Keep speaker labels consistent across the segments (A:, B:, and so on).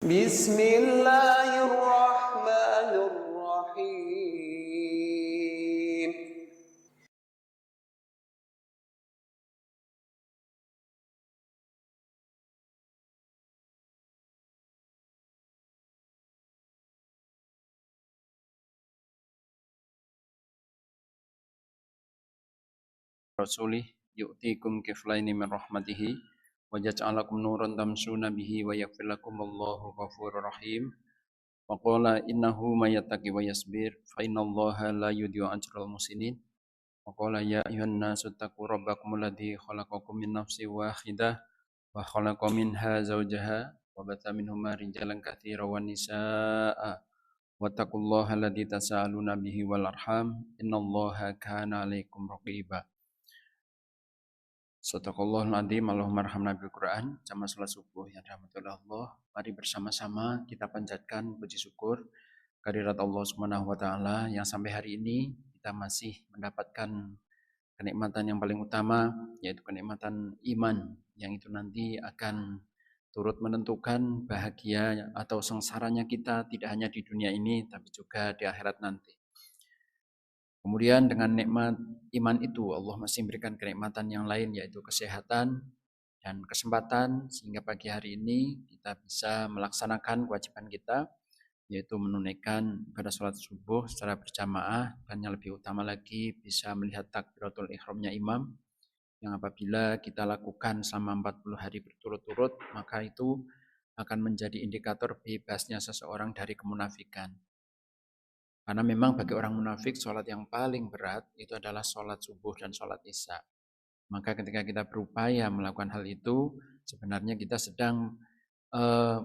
A: Bismillahirrahmanirrahim.
B: Rasulih yu'tikum kiflaini min rahmatihi wa yaj'alakum nuran tamshuna bihi wa yaghfir lakum wallahu ghafurur rahim. Wa qala innahu may yattaqi wa yasbir fa innallaha la yudhi'u ajral muhsinin. Wa qala ya ayyuhan nasu taqu rabbakum alladzi khalaqakum min nafsin wahidah wa khalaqa minha zawjaha wa batha minhuma rijalan katsiran wa nisaa'a. Wattaqullaha alladzi tasaaluna bihi wal arham innallaha kana 'alaikum raqiba. Sadaqallahul adzim. Allahumma arhamna bil Qur'an. Jamaah salat subuh yang dirahmati Allah. Mari bersama-sama kita panjatkan puji syukur kehadirat Allah Subhanahu wa taala yang sampai hari ini kita masih mendapatkan kenikmatan yang paling utama, yaitu kenikmatan iman, yang itu nanti akan turut menentukan bahagia atau sengsaranya kita tidak hanya di dunia ini tapi juga di akhirat nanti. Kemudian dengan nikmat iman itu Allah masih memberikan kenikmatan yang lain, yaitu kesehatan dan kesempatan, sehingga pagi hari ini kita bisa melaksanakan kewajiban kita, yaitu menunaikan ibadah sholat subuh secara berjamaah, dan yang lebih utama lagi bisa melihat takbiratul ihramnya imam, yang apabila kita lakukan selama 40 hari berturut-turut, maka itu akan menjadi indikator bebasnya seseorang dari kemunafikan. Karena memang bagi orang munafik sholat yang paling berat itu adalah sholat subuh dan sholat isya. Maka ketika kita berupaya melakukan hal itu, sebenarnya kita sedang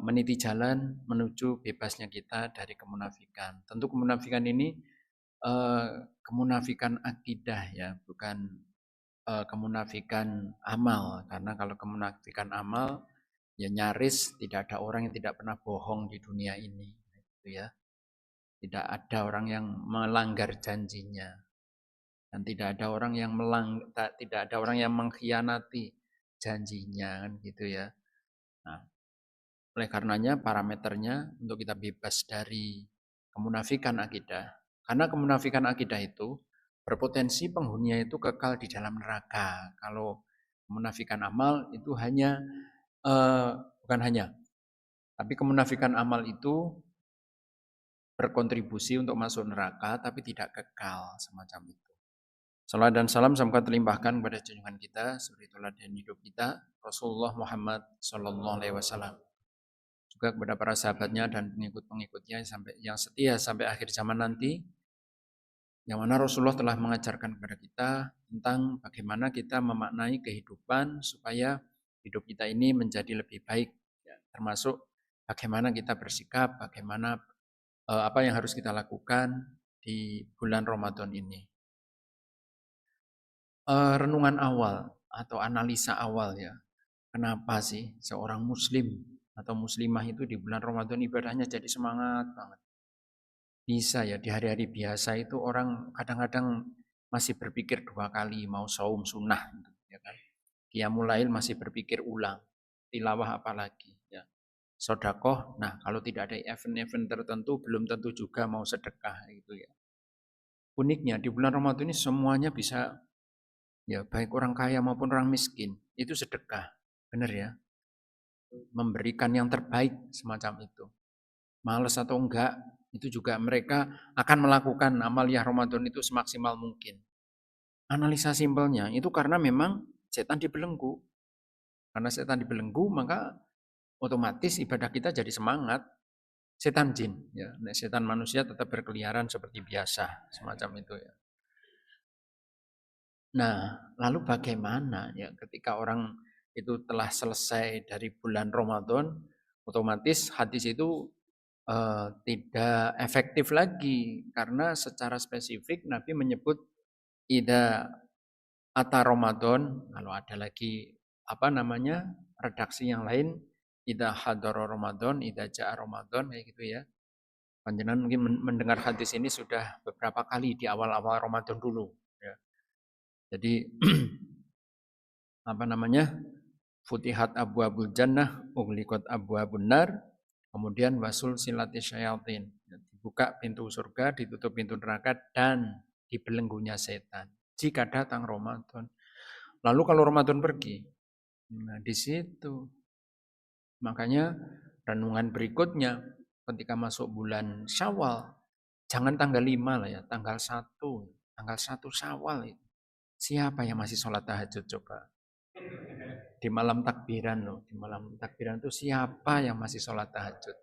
B: meniti jalan menuju bebasnya kita dari kemunafikan. Tentu kemunafikan ini kemunafikan akidah ya, bukan kemunafikan amal. Karena kalau kemunafikan amal, ya nyaris tidak ada orang yang tidak pernah bohong di dunia ini, gitu ya. Tidak ada orang yang melanggar janjinya, dan tidak ada orang yang mengkhianati janjinya, kan gitu ya. Nah, oleh karenanya parameternya untuk kita bebas dari kemunafikan akidah, karena kemunafikan akidah itu berpotensi penghuninya itu kekal di dalam neraka. Kalau kemunafikan amal itu tapi kemunafikan amal itu berkontribusi untuk masuk neraka tapi tidak kekal, semacam itu. Salam dan salam semoga terlimpahkan kepada junjungan kita sebagai teladan hidup kita, Rasulullah Muhammad sallallahu alaihi wasallam. Juga kepada para sahabatnya dan pengikut-pengikutnya yang setia sampai akhir zaman nanti, yang mana Rasulullah telah mengajarkan kepada kita tentang bagaimana kita memaknai kehidupan supaya hidup kita ini menjadi lebih baik, termasuk bagaimana kita bersikap, bagaimana apa yang harus kita lakukan di bulan Ramadan ini. Renungan awal atau analisa awal ya, kenapa sih seorang muslim atau muslimah itu di bulan Ramadan ibadahnya jadi semangat banget. Bisa ya, di hari-hari biasa itu orang kadang-kadang masih berpikir 2 kali mau saum sunnah gitu, ya kan. Qiyamul lail masih berpikir ulang, tilawah apalagi ya. Sedekah, nah kalau tidak ada event-event tertentu belum tentu juga mau sedekah gitu ya. Uniknya di bulan Ramadan ini semuanya bisa, ya baik orang kaya maupun orang miskin, itu sedekah. Benar ya? Memberikan yang terbaik semacam itu. Males atau enggak, itu juga mereka akan melakukan amaliyah Ramadan itu semaksimal mungkin. Analisa simpelnya itu karena memang setan dibelenggu. Karena setan dibelenggu maka otomatis ibadah kita jadi semangat. Setan jin ya, setan manusia tetap berkeliaran seperti biasa, semacam itu ya. Nah, lalu bagaimana ya ketika orang itu telah selesai dari bulan Ramadan, otomatis hadis itu tidak efektif lagi karena secara spesifik Nabi menyebut ida ata Ramadan, kalau ada lagi redaksi yang lain, ida hadara Ramadan, ida ja'a Ramadan, kayak gitu ya. Panjenengan mungkin mendengar hadis ini sudah beberapa kali di awal-awal Ramadan dulu ya. Jadi futihat abwabul jannah ughliqat abwabun nar, Kemudian wasul silati syayatin. Dibuka pintu surga, ditutup pintu neraka, dan dibelenggunya setan. Jika datang Ramadan. Lalu kalau Ramadan pergi, nah di situ. Makanya renungan berikutnya ketika masuk bulan Syawal, jangan tanggal 5 lah ya, tanggal 1. Tanggal 1 Syawal itu. Siapa yang masih sholat tahajud coba? Di malam takbiran loh, di malam takbiran itu siapa yang masih sholat tahajud?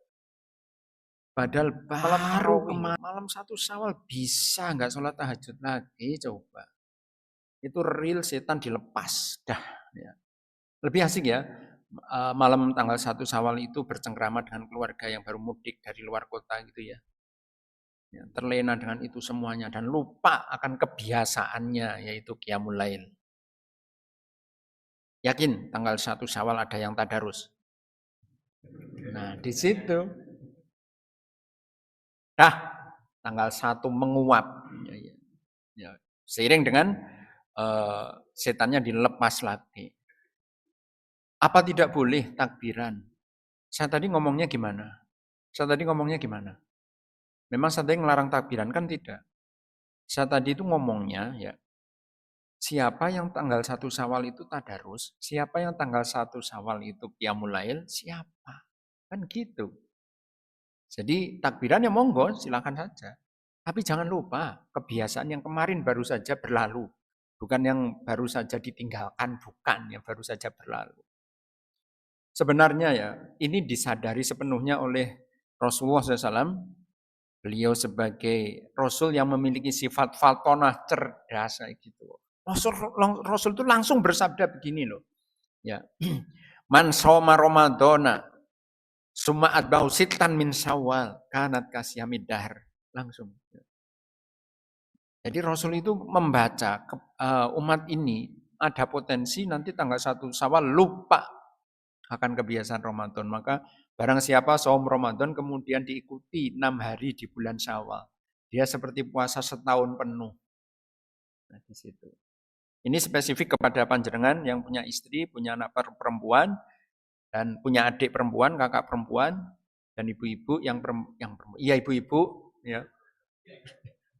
B: Padahal baru kemarin malam 1 Syawal bisa nggak sholat tahajud lagi coba. Itu real setan dilepas dah. Ya. Lebih asik ya, malam tanggal 1 Syawal itu bercengkrama dengan keluarga yang baru mudik dari luar kota gitu ya. Ya, terlena dengan itu semuanya dan lupa akan kebiasaannya yaitu qiyamul lail. Yakin tanggal 1 Syawal ada yang tadarus. Nah, di situ tanggal 1 menguap. Ya. Seiring dengan setannya dilepas lagi. Apa tidak boleh takbiran? Saya tadi ngomongnya gimana? Memang saya tadi ngelarang takbiran kan tidak. Saya tadi itu ngomongnya ya, siapa yang tanggal 1 Syawal itu tadarus, siapa yang tanggal 1 Syawal itu qiyamul lail, siapa? Kan gitu. Jadi takbiran ya monggo, silakan saja. Tapi jangan lupa, kebiasaan yang kemarin baru saja berlalu. Bukan yang baru saja ditinggalkan, bukan yang baru saja berlalu. Sebenarnya ya, ini disadari sepenuhnya oleh Rasulullah SAW. Beliau sebagai Rasul yang memiliki sifat faltonah cerdas gitu. Rasul itu langsung bersabda begini loh. Ya. Man shoma Ramadana summa atba'u sitan min Syawal kanat kasyamid dahr. Langsung. Jadi Rasul itu membaca umat ini ada potensi nanti tanggal 1 Syawal lupa akan kebiasaan Ramadan. Maka barang siapa saum Ramadan kemudian diikuti 6 hari di bulan Syawal, dia seperti puasa setahun penuh. Nah, di situ. Ini spesifik kepada panjenengan yang punya istri, punya anak perempuan, dan punya adik perempuan, kakak perempuan, dan ibu-ibu yang perempuan. Iya ibu-ibu, ya.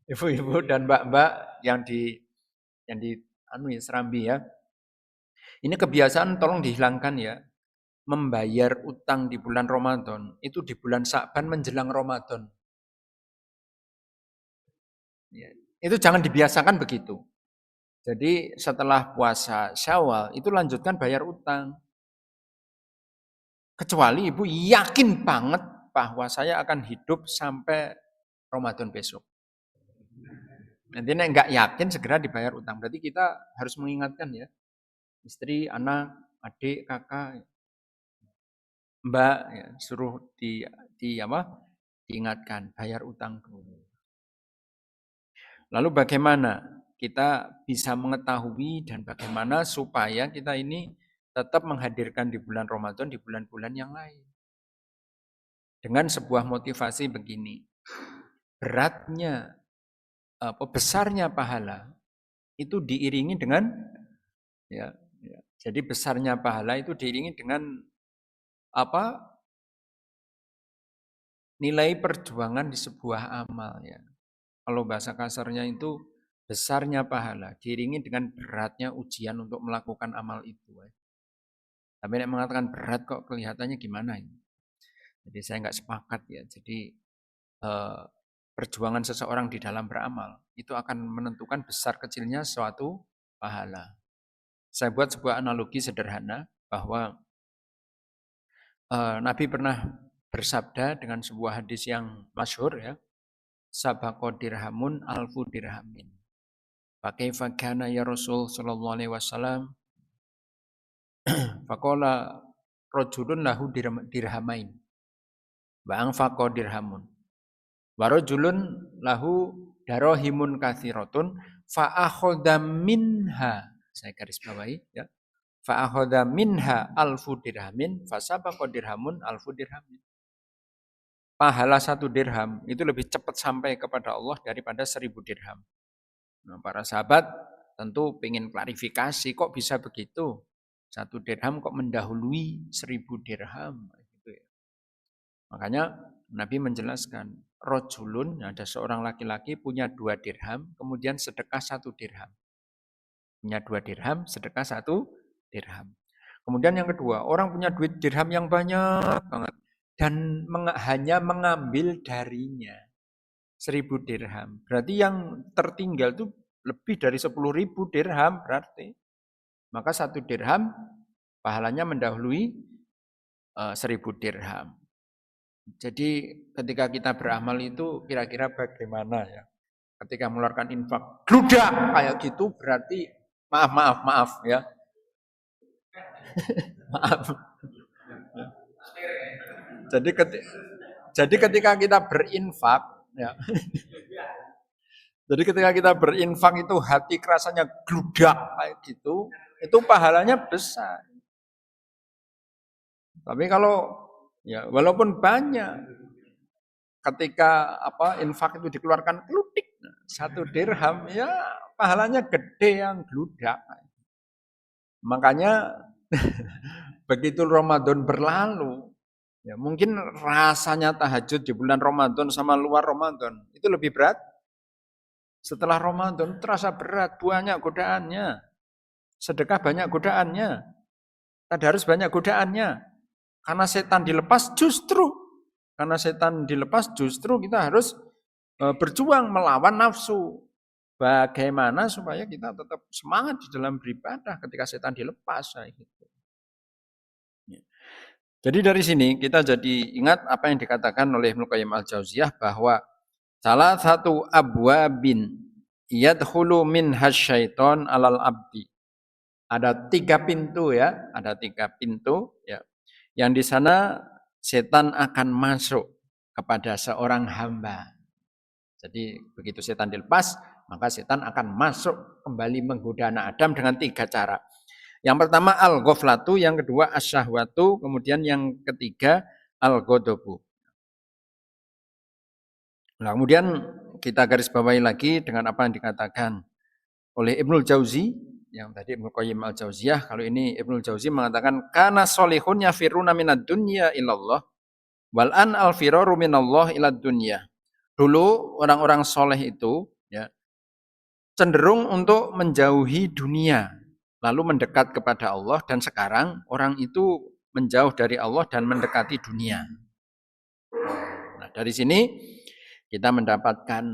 B: Ibu-ibu dan mbak-mbak yang di Serambi ya. Ini kebiasaan tolong dihilangkan ya. Membayar utang di bulan Ramadan, itu di bulan Sya'ban menjelang Ramadan. Ya, itu jangan dibiasakan begitu. Jadi setelah puasa Syawal, itu lanjutkan bayar utang. Kecuali ibu yakin banget bahwa saya akan hidup sampai Ramadan besok. Nanti nek nggak yakin segera dibayar utang. Berarti kita harus mengingatkan ya. Istri, anak, adik, kakak, mbak ya, suruh diingatkan bayar utang dulu. Lalu bagaimana kita bisa mengetahui dan bagaimana supaya kita ini tetap menghadirkan di bulan Ramadan di bulan-bulan yang lain. Dengan sebuah motivasi begini. Beratnya besarnya pahala itu diiringi dengan ya. Jadi besarnya pahala itu diiringi dengan nilai perjuangan di sebuah amal ya. Kalau bahasa kasarnya itu besarnya pahala diiringi dengan beratnya ujian untuk melakukan amal itu. Tapi nek mengatakan berat kok kelihatannya gimana ini? Jadi saya nggak sepakat ya. Jadi perjuangan seseorang di dalam beramal itu akan menentukan besar kecilnya suatu pahala. Saya buat sebuah analogi sederhana bahwa Nabi pernah bersabda dengan sebuah hadis yang masyhur ya. Sabaqo dirhamun alfu dirhamin. Fakaifa kana ya Rasul sallallahu alaihi wasallam? Faqala rajulun lahu dirhamain. Wa anfaqa dirhamun. Wa rajulun lahu darohimun katsiratun fa akhadha minha. Saya garis bawahi ya. Fa akhadha minha alfu dirhamin fa sabaqa dirhamun alfu dirhamin. Pahala 1 dirham itu lebih cepat sampai kepada Allah daripada 1000 dirham. Nah, para sahabat tentu ingin klarifikasi, kok bisa begitu? 1 dirham kok mendahului 1000 dirham? Gitu ya. Makanya Nabi menjelaskan, rojulun, ada seorang laki-laki punya 2 dirham, kemudian sedekah 1 dirham. Punya 2 dirham, sedekah 1 dirham. Kemudian yang kedua, orang punya duit dirham yang banyak banget dan hanya mengambil darinya 1.000 dirham. Berarti yang tertinggal itu lebih dari 10.000 dirham berarti. Maka 1 dirham pahalanya mendahului 1.000 dirham. Jadi ketika kita beramal itu kira-kira bagaimana ya? Ketika mengeluarkan infak, gludak kayak gitu berarti maaf ya. Maaf. Jadi ketika kita berinfak ya. Jadi ketika kita berinfak itu hati kerasanya gludak kayak gitu, itu pahalanya besar. Tapi kalau ya walaupun banyak, ketika infak itu dikeluarkan klutik 1 dirham ya pahalanya gede yang gludak. Makanya begitu Ramadan berlalu, ya mungkin rasanya tahajud di bulan Ramadan sama luar Ramadan itu lebih berat. Setelah Ramadan terasa berat, banyak godaannya. Sedekah banyak godaannya. Tadarus banyak godaannya. Karena setan dilepas justru kita harus berjuang melawan nafsu. Bagaimana supaya kita tetap semangat di dalam beribadah ketika setan dilepas. Gitu. Jadi dari sini kita jadi ingat apa yang dikatakan oleh Ibnu Qayyim al-Jauziyah bahwa salah satu abwabin yadkhulu min hasyaiton alal abdi. Ada 3 pintu ya, Yang di sana setan akan masuk kepada seorang hamba. Jadi begitu setan dilepas, maka setan akan masuk kembali menggoda anak Adam dengan 3 cara. Yang pertama al-ghaflatu, yang kedua asyahwatu, kemudian yang ketiga al-ghadabu. Nah, kemudian kita garis bawahi lagi dengan apa yang dikatakan oleh Ibnul Jauzi, yang tadi Ibnu Qayyim al-Jauziyah, kalau ini Ibnul Jauzi mengatakan kana solihun yafiruna minad dunya ilallah wal an al-firaru minallah ilad dunya. Dulu orang-orang soleh itu ya cenderung untuk menjauhi dunia lalu mendekat kepada Allah, dan sekarang orang itu menjauh dari Allah dan mendekati dunia. Nah, dari sini kita mendapatkan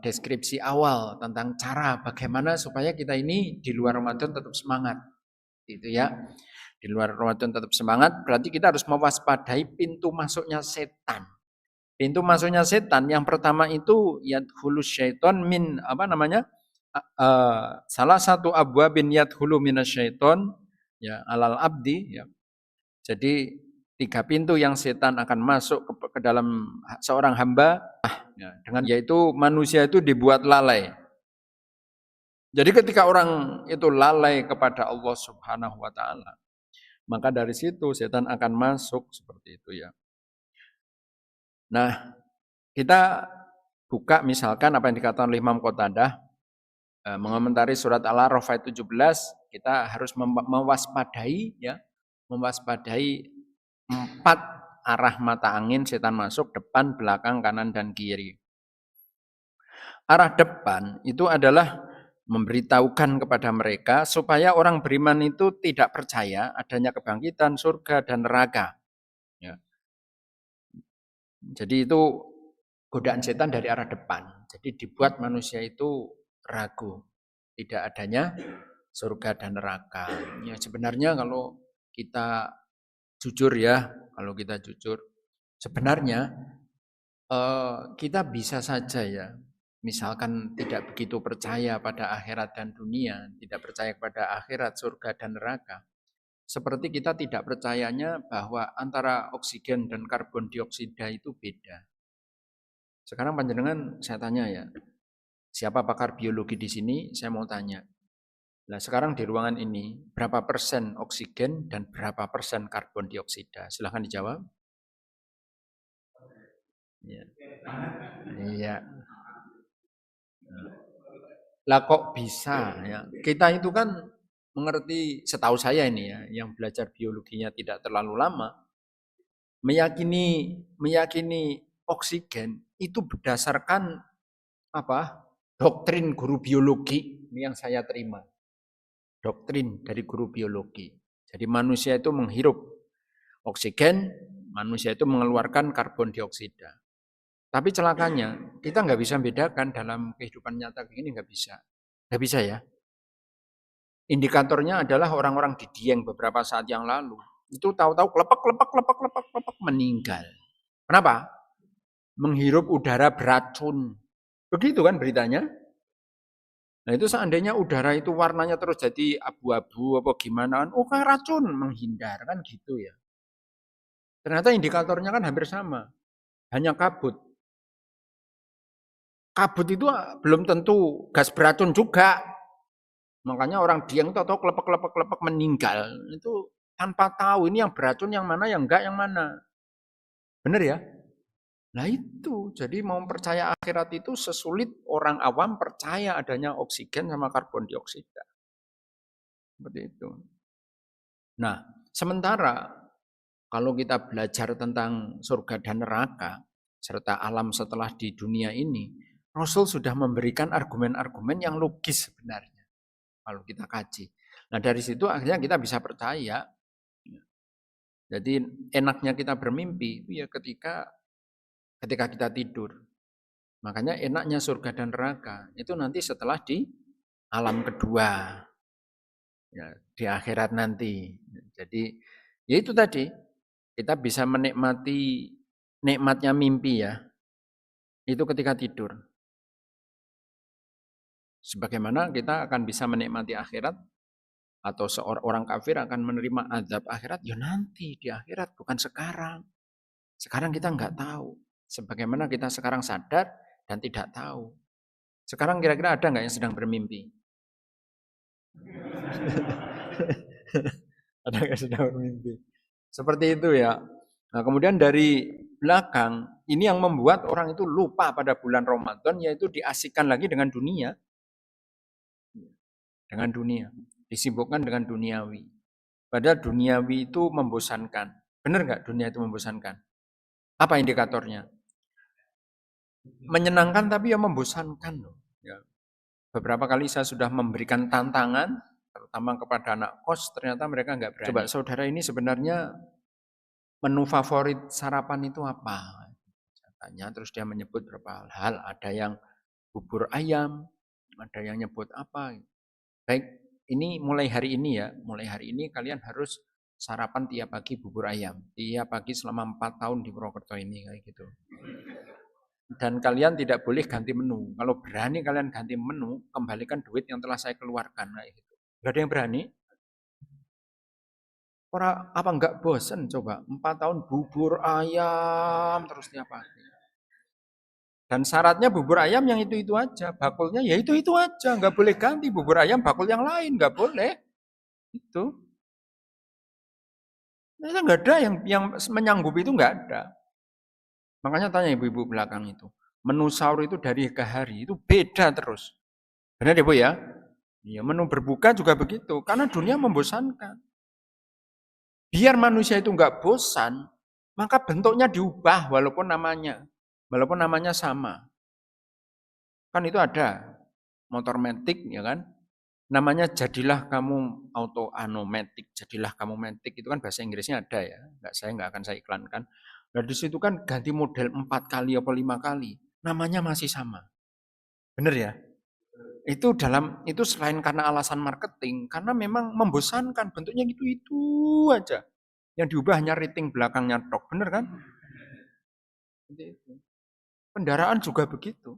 B: deskripsi awal tentang cara bagaimana supaya kita ini di luar Ramadan tetap semangat. Gitu ya. Di luar Ramadan tetap semangat berarti kita harus mewaspadai pintu masuknya setan. Pintu masuknya setan yang pertama itu yadkhulu syaiton min salah satu abwabin yadkhulu minasyaiton ya alal abdi ya. Jadi 3 pintu yang setan akan masuk ke dalam seorang hamba ya, dengan yaitu manusia itu dibuat lalai. Jadi ketika orang itu lalai kepada Allah Subhanahu wa taala, maka dari situ setan akan masuk seperti itu ya. Nah, kita buka misalkan apa yang dikatakan oleh Imam Qatadah mengomentari surat Al-A'raf ayat 17, kita harus mewaspadai 4 arah mata angin setan masuk, depan, belakang, kanan, dan kiri. Arah depan itu adalah memberitahukan kepada mereka supaya orang beriman itu tidak percaya adanya kebangkitan, surga, dan neraka. Ya. Jadi itu godaan setan dari arah depan. Jadi dibuat manusia itu ragu tidak adanya surga dan neraka. Ya sebenarnya kalau kita jujur sebenarnya kita bisa saja ya, misalkan tidak begitu percaya pada akhirat dan dunia, tidak percaya kepada akhirat, surga dan neraka. Seperti kita tidak percayanya bahwa antara oksigen dan karbon dioksida itu beda. Sekarang panjenengan saya tanya ya, siapa pakar biologi di sini? Saya mau tanya. Nah sekarang di ruangan ini berapa persen oksigen dan berapa persen karbon dioksida? Silahkan dijawab. Ya. Iya. Lah kok bisa ya? Kita itu kan mengerti, setahu saya ini ya, yang belajar biologinya tidak terlalu lama. meyakini oksigen itu berdasarkan apa? Doktrin guru biologi ini yang saya terima. Doktrin dari guru biologi. Jadi manusia itu menghirup oksigen, manusia itu mengeluarkan karbon dioksida. Tapi celakanya, kita nggak bisa bedakan dalam kehidupan nyata begini, nggak bisa. Nggak bisa ya. Indikatornya adalah orang-orang di Dieng beberapa saat yang lalu. Itu tahu-tahu klepek meninggal. Kenapa? Menghirup udara beracun. Begitu kan beritanya? Nah itu seandainya udara itu warnanya terus jadi abu-abu apa gimana, oh kan racun, menghindar kan gitu ya. Ternyata indikatornya kan hampir sama, hanya kabut. Kabut itu belum tentu gas beracun juga. Makanya orang Dieng tahu klepek meninggal. Itu tanpa tahu ini yang beracun yang mana, yang enggak yang mana. Benar ya? Nah itu, jadi mau percaya akhirat itu sesulit orang awam percaya adanya oksigen sama karbon dioksida. Seperti itu. Nah, sementara kalau kita belajar tentang surga dan neraka, serta alam setelah di dunia ini, Rasul sudah memberikan argumen-argumen yang logis sebenarnya. Kalau kita kaji. Nah dari situ akhirnya kita bisa percaya. Jadi enaknya kita bermimpi itu ya ketika kita tidur. Makanya enaknya surga dan neraka itu nanti setelah di alam kedua. Ya, di akhirat nanti. Jadi ya itu tadi kita bisa menikmati nikmatnya mimpi ya. Itu ketika tidur. Sebagaimana kita akan bisa menikmati akhirat atau seorang kafir akan menerima azab akhirat ya nanti di akhirat bukan sekarang. Sekarang kita nggak tahu. Sebagaimana kita sekarang sadar dan tidak tahu. Sekarang kira-kira ada nggak yang sedang bermimpi? Ada nggak sedang bermimpi? Seperti itu ya. Nah kemudian dari belakang ini yang membuat orang itu lupa pada bulan Ramadan yaitu diasihkan lagi dengan dunia. Dengan dunia. Disibukkan dengan duniawi. Padahal duniawi itu membosankan. Benar nggak dunia itu membosankan? Apa indikatornya? Menyenangkan tapi ya membosankan loh. Ya. Beberapa kali saya sudah memberikan tantangan, terutama kepada anak kos, ternyata mereka nggak berani. Coba saudara ini sebenarnya menu favorit sarapan itu apa? Saya tanya, terus dia menyebut beberapa hal. Ada yang bubur ayam, ada yang nyebut apa. Baik, ini mulai hari ini ya, mulai hari ini kalian harus sarapan tiap pagi bubur ayam. Tiap pagi selama 4 tahun di Purwokerto ini kayak gitu. Dan kalian tidak boleh ganti menu. Kalau berani kalian ganti menu, kembalikan duit yang telah saya keluarkan kayak gitu. Gak ada yang berani. Orang apa enggak bosen coba 4 tahun bubur ayam terus tiap pagi. Dan syaratnya bubur ayam yang itu aja, bakulnya ya itu aja, nggak boleh ganti bubur ayam bakul yang lain, nggak boleh. Itu. Nah, nggak ada yang menyanggupi itu nggak ada. Makanya tanya ibu-ibu belakang itu, menu sahur itu dari ke hari itu beda terus. Benar ya Bu ya? Ya menu berbuka juga begitu, karena dunia membosankan. Biar manusia itu nggak bosan, maka bentuknya diubah walaupun namanya sama. Kan itu ada motor matic ya kan? Namanya jadilah kamu matic, jadilah kamu matic itu kan bahasa Inggrisnya ada ya. Saya nggak akan saya iklankan. Nah di situ kan ganti model 4 kali atau 5 kali, namanya masih sama. Bener ya? Itu selain karena alasan marketing, karena memang membosankan, bentuknya gitu-itu aja. Yang diubah hanya rating belakangnya tok, bener kan? Kendaraan juga begitu.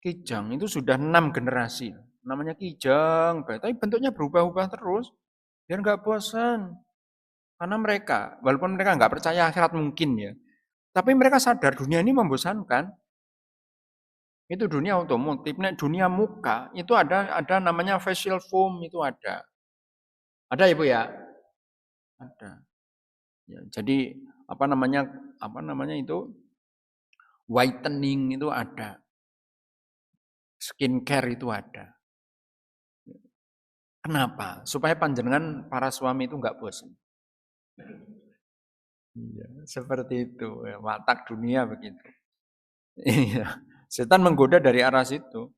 B: Kijang itu sudah 6 generasi. Namanya Kijang, tapi bentuknya berubah-ubah terus. Biar nggak bosan. Karena mereka, walaupun mereka nggak percaya akhirat mungkin ya, tapi mereka sadar dunia ini membosankan. Itu dunia otomotif, nah, dunia muka itu ada namanya facial foam itu ada. Ada Ibu ya? Ada. Ya, jadi apa namanya itu whitening itu ada. Skincare itu ada. Kenapa? Supaya panjenengan para suami itu nggak bosan. Iya, seperti itu. Ya, watak dunia begitu. Iya. Setan menggoda dari arah situ.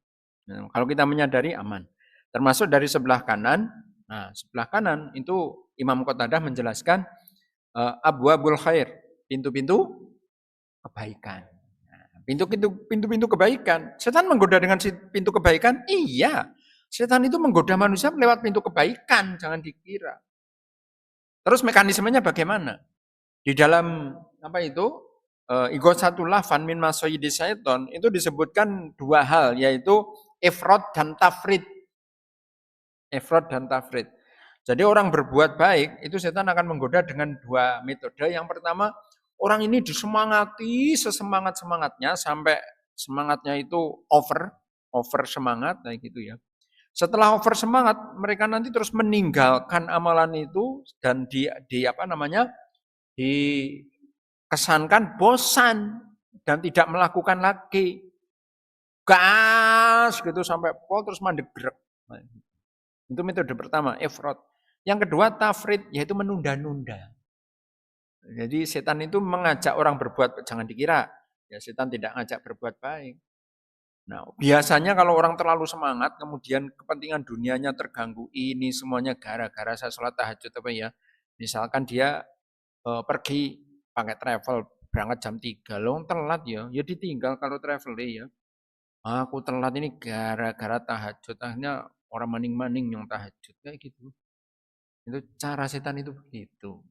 B: Nah, kalau kita menyadari aman. Termasuk dari sebelah kanan. Nah, sebelah kanan itu Imam Qatadah menjelaskan abwabul khair, pintu-pintu kebaikan. Nah, pintu-pintu kebaikan. Setan menggoda dengan pintu kebaikan? Iya. Setan itu menggoda manusia lewat pintu kebaikan, jangan dikira. Terus mekanismenya bagaimana? Di dalam apa itu? Ighatsatul Lahfan min masoyidi syaiton itu disebutkan dua hal, yaitu ifrad dan tafrid. Ifrad dan tafrid. Jadi orang berbuat baik itu setan akan menggoda dengan dua metode. Yang pertama, orang ini disemangati sesemangat-semangatnya sampai semangatnya itu over semangat kayak gitu ya. Setelah over semangat, mereka nanti terus meninggalkan amalan itu dan di apa namanya? Dikesankan bosan dan tidak melakukan lagi. Gas gitu sampai pol terus mandek grek. Itu metode pertama, ifrod. Yang kedua tafrid, yaitu menunda-nunda. Jadi setan itu mengajak orang berbuat, jangan dikira ya setan tidak ngajak berbuat baik. Nah, biasanya kalau orang terlalu semangat, kemudian kepentingan dunianya terganggu, ini semuanya gara-gara saya sholat tahajud apa ya. Misalkan dia pergi pakai travel, berangkat jam 3, loh telat ya ditinggal kalau travel ya. Aku telat ini gara-gara tahajud, akhirnya orang maning-maning yang tahajud kayak gitu. Itu cara setan itu begitu.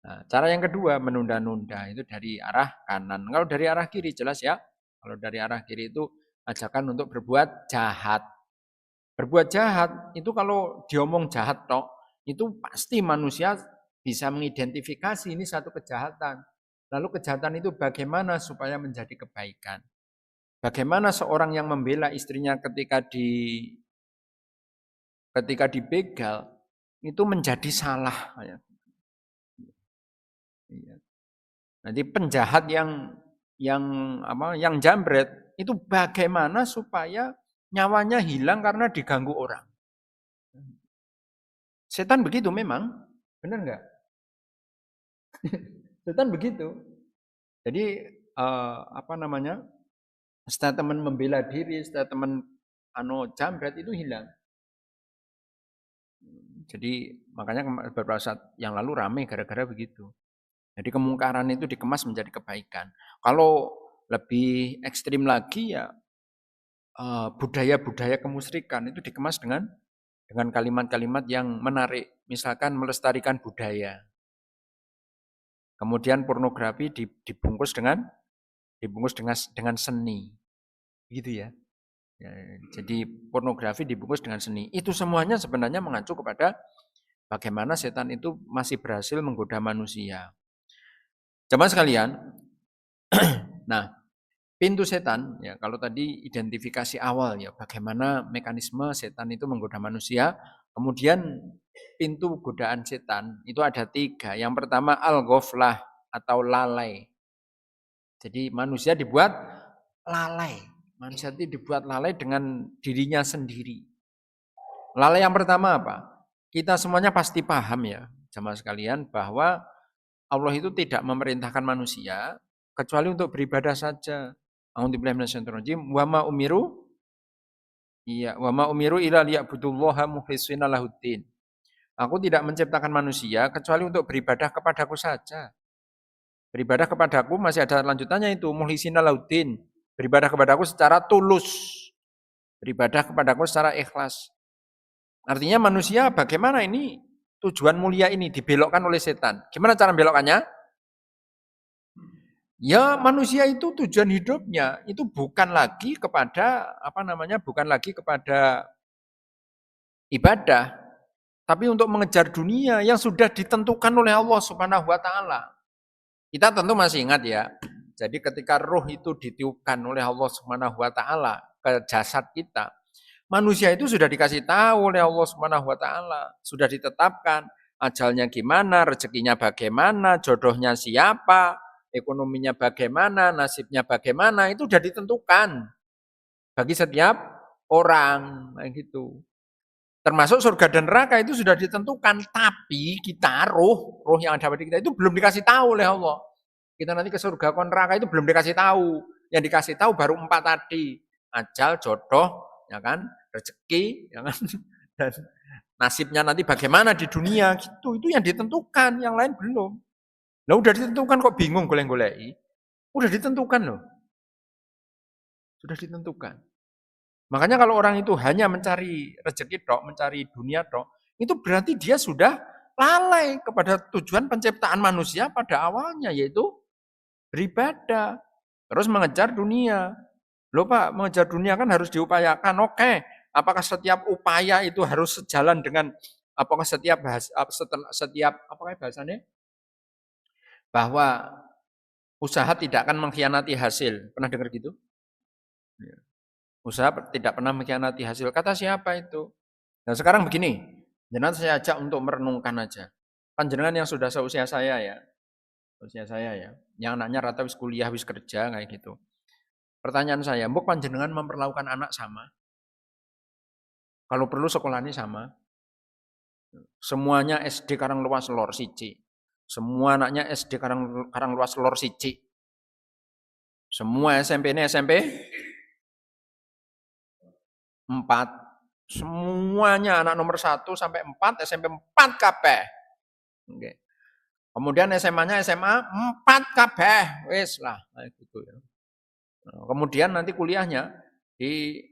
B: Nah, cara yang kedua menunda-nunda itu dari arah kanan. Kalau dari arah kiri jelas ya. Kalau dari arah kiri itu ajakan untuk berbuat jahat. Berbuat jahat itu kalau diomong jahat tok, itu pasti manusia bisa mengidentifikasi ini satu kejahatan. Lalu kejahatan itu bagaimana supaya menjadi kebaikan? Bagaimana seorang yang membela istrinya ketika dibegal itu menjadi salah. Nanti penjahat yang jambret itu bagaimana supaya nyawanya hilang karena diganggu orang. Setan begitu memang, benar nggak? Setan begitu. Jadi statement membela diri, statement jambret itu hilang. Jadi makanya beberapa saat yang lalu ramai gara-gara begitu. Jadi kemungkaran itu dikemas menjadi kebaikan. Kalau lebih ekstrim lagi ya budaya-budaya kemusyrikan itu dikemas dengan kalimat-kalimat yang menarik. Misalkan melestarikan budaya. Kemudian pornografi dibungkus dengan seni. Gitu ya. Jadi pornografi dibungkus dengan seni. Itu semuanya sebenarnya mengacu kepada bagaimana setan itu masih berhasil menggoda manusia. Jemaah sekalian, nah pintu setan, ya kalau tadi identifikasi awal ya, bagaimana mekanisme setan itu menggoda manusia. Kemudian pintu godaan setan itu ada 3. Yang pertama al-ghaflah atau lalai. Jadi manusia dibuat lalai. Manusia itu dibuat lalai dengan dirinya sendiri. Lalai yang pertama apa? Kita semuanya pasti paham ya, jemaah sekalian, bahwa Allah itu tidak memerintahkan manusia kecuali untuk beribadah saja. A'udzubillahi minasyaitonir rajim. Wa ma umiru illa liya'budullaha mukhlishina lahuddin. Aku tidak menciptakan manusia kecuali untuk beribadah kepadaku saja. Beribadah kepadaku masih ada lanjutannya itu mukhlishina lahuddin. Beribadah kepadaku secara tulus. Beribadah kepadaku secara ikhlas. Artinya manusia bagaimana ini tujuan mulia ini dibelokkan oleh setan. Gimana cara membelokkannya? Ya manusia itu tujuan hidupnya itu bukan lagi kepada bukan lagi kepada ibadah, tapi untuk mengejar dunia yang sudah ditentukan oleh Allah Subhanahu wa taala. Kita tentu masih ingat ya. Jadi ketika roh itu ditiupkan oleh Allah Subhanahu wa taala ke jasad kita, manusia itu sudah dikasih tahu oleh Allah Subhanahu wa taala, sudah ditetapkan ajalnya gimana, rezekinya bagaimana, jodohnya siapa, ekonominya bagaimana, nasibnya bagaimana, itu sudah ditentukan bagi setiap orang, kayak gitu. Termasuk surga dan neraka itu sudah ditentukan, tapi kita roh yang ada pada kita itu belum dikasih tahu oleh Allah. Kita nanti ke surga ke neraka itu belum dikasih tahu. Yang dikasih tahu baru 4 tadi. Ajal, jodoh, ya kan, rezeki, ya kan, dan nasibnya nanti bagaimana di dunia gitu. Itu yang ditentukan, yang lain belum. Lah udah ditentukan kok bingung golek-goleki. Udah ditentukan loh. Sudah ditentukan. Makanya kalau orang itu hanya mencari rezeki tok, mencari dunia tok, itu berarti dia sudah lalai kepada tujuan penciptaan manusia pada awalnya, yaitu beribadah. Terus mengejar dunia. Loh Pak, mengejar dunia kan harus diupayakan. Oke, apakah setiap upaya itu harus sejalan dengan, apakah setiap apakah bahasanya? Bahwa usaha tidak akan mengkhianati hasil. Pernah dengar gitu? Usaha tidak pernah mengkhianati hasil. Kata siapa itu? Nah sekarang begini, jenengan saya ajak untuk merenungkan aja. Panjenengan yang sudah seusia saya ya, yang anaknya rata wis kuliah, wis kerja kayak gitu. Pertanyaan saya, mbok panjenengan memperlakukan anak sama? Kalau perlu sekolahnya sama. Semuanya SD Karangluas Lor Siji. Semua anaknya SD Karangluas Lor Siji. Semua SMP ini SMP 4. Semuanya anak nomor 1 sampai 4, SMP 4 kabeh. Okay. Kemudian SMA-nya SMA 4 kabeh. Wis lah, kayak gitu ya. Kemudian nanti kuliahnya di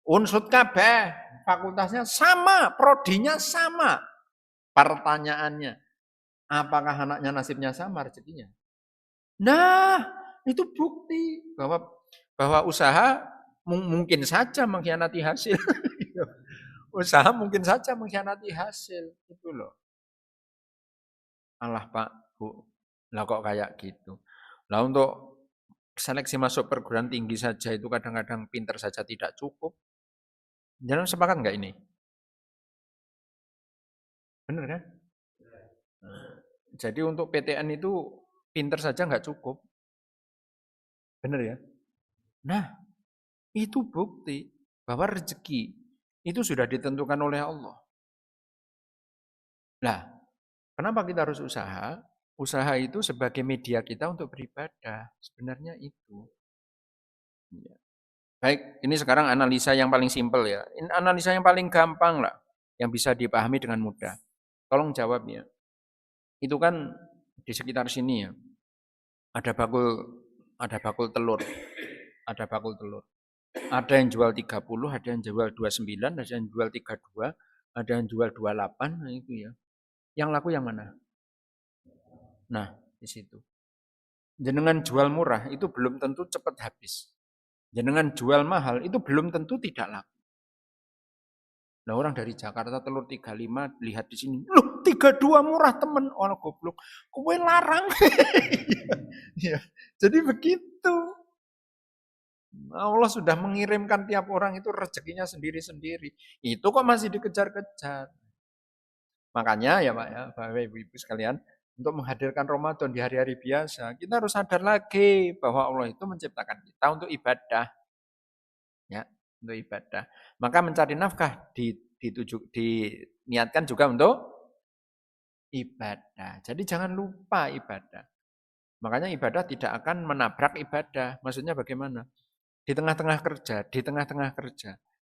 B: Unsud kabeh, fakultasnya sama, prodinya sama. Pertanyaannya, apakah anaknya nasibnya sama rezekinya? Nah, itu bukti bahwa usaha mungkin saja mengkhianati hasil. Usaha mungkin saja mengkhianati hasil, itu loh. Alah Pak, Bu, lah kok kayak gitu. Lah untuk seleksi masuk perguruan tinggi saja itu kadang-kadang pinter saja tidak cukup. Jangan sepakat nggak ini? Benar kan? Jadi untuk PTN itu pinter saja nggak cukup. Benar ya? Nah, itu bukti bahwa rezeki itu sudah ditentukan oleh Allah. Nah, kenapa kita harus usaha? Usaha itu sebagai media kita untuk beribadah. Sebenarnya itu. Ya. Baik, ini sekarang analisa yang paling simpel ya. Ini analisa yang paling gampang lah, yang bisa dipahami dengan mudah. Tolong jawabnya. Itu kan di sekitar sini ya. Ada bakul telur. Ada bakul telur. Ada yang jual 30, ada yang jual 29, ada yang jual 32, ada yang jual 28, nah itu ya. Yang laku yang mana? Nah, di situ. Jenengan jual murah itu belum tentu cepat habis. Jenengan jual mahal itu belum tentu tidak laku. Nah orang dari Jakarta telur 35 lihat di sini, loh 32 murah temen, orang goblok, kowe larang. Ya, jadi begitu. Allah sudah mengirimkan tiap orang itu rezekinya sendiri-sendiri. Itu kok masih dikejar-kejar. Makanya ya Pak ya, Bapak Ibu sekalian, untuk menghadirkan Ramadan di hari-hari biasa, kita harus sadar lagi bahwa Allah itu menciptakan kita untuk ibadah. Ya, untuk ibadah. Maka mencari nafkah diniatkan juga untuk ibadah. Jadi jangan lupa ibadah. Makanya ibadah tidak akan menabrak ibadah. Maksudnya bagaimana? Di tengah-tengah kerja,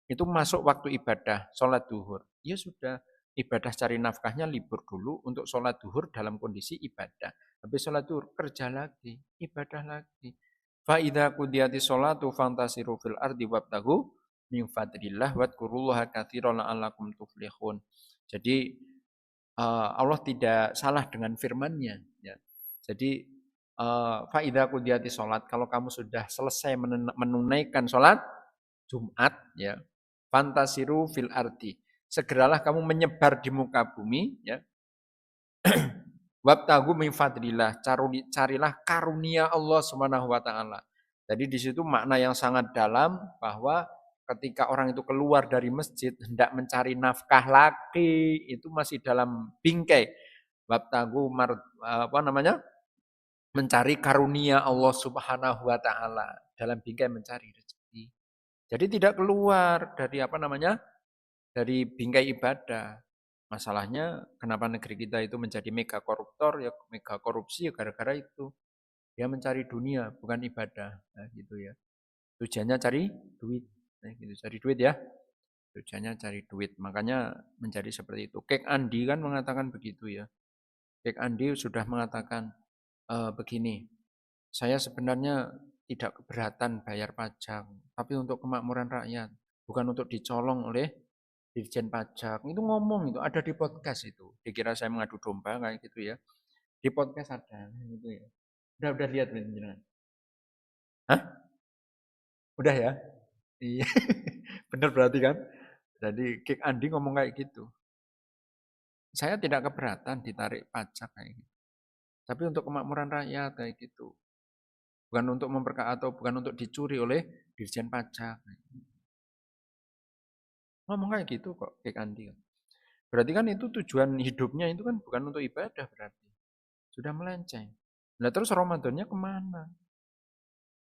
B: itu masuk waktu ibadah, sholat duhur. Ya sudah, ibadah cari nafkahnya libur dulu untuk sholat duhur dalam kondisi ibadah. Habis sholat duhur, kerja lagi, ibadah lagi. Fa'idha kudiyati sholatu fantasiru fil ardi wabtahu min fadlillah wadkurullaha katsiran la'allakum tuflihun. Jadi Allah tidak salah dengan firman-Nya. Ya. Jadi faida kudiyati sholat, kalau kamu sudah selesai menunaikan sholat Jumat, ya, fantasiru fil ardi, segeralah kamu menyebar di muka bumi, ya. Wabtagu min fadlillah, carilah karunia Allah Subhanahu wa taala. Jadi di situ makna yang sangat dalam bahwa ketika orang itu keluar dari masjid hendak mencari nafkah lagi, itu masih dalam bingkai. Wabtagu apa namanya? Mencari karunia Allah Subhanahu wa taala, dalam bingkai mencari rezeki. Jadi tidak keluar dari apa namanya? dari bingkai ibadah. Masalahnya kenapa negeri kita itu menjadi mega koruptor, ya mega korupsi ya gara-gara itu. Dia mencari dunia, bukan ibadah. Nah, gitu ya. Tujuannya cari duit. Nah, gitu, cari duit ya. Tujuannya cari duit. Makanya menjadi seperti itu. Kek Andi kan mengatakan begitu ya. Kek Andi sudah mengatakan begini, saya sebenarnya tidak keberatan bayar pajak, tapi untuk kemakmuran rakyat, bukan untuk dicolong oleh Dirjen Pajak. Itu ngomong itu, ada di podcast itu. Dikira saya mengadu domba kayak gitu ya. Di podcast ada gitu ya. Udah lihat jenengan. Hah? Udah ya? Iya. Bener berarti kan? Jadi Kick Andi ngomong kayak gitu. Saya tidak keberatan ditarik pajak kayak gitu. Tapi untuk kemakmuran rakyat kayak gitu. Bukan untuk atau bukan untuk dicuri oleh Dirjen Pajak. Ngomong kayak gitu kok Kick Andi. Berarti kan itu tujuan hidupnya itu kan bukan untuk ibadah berarti. Sudah melenceng. Nah terus Ramadannya kemana?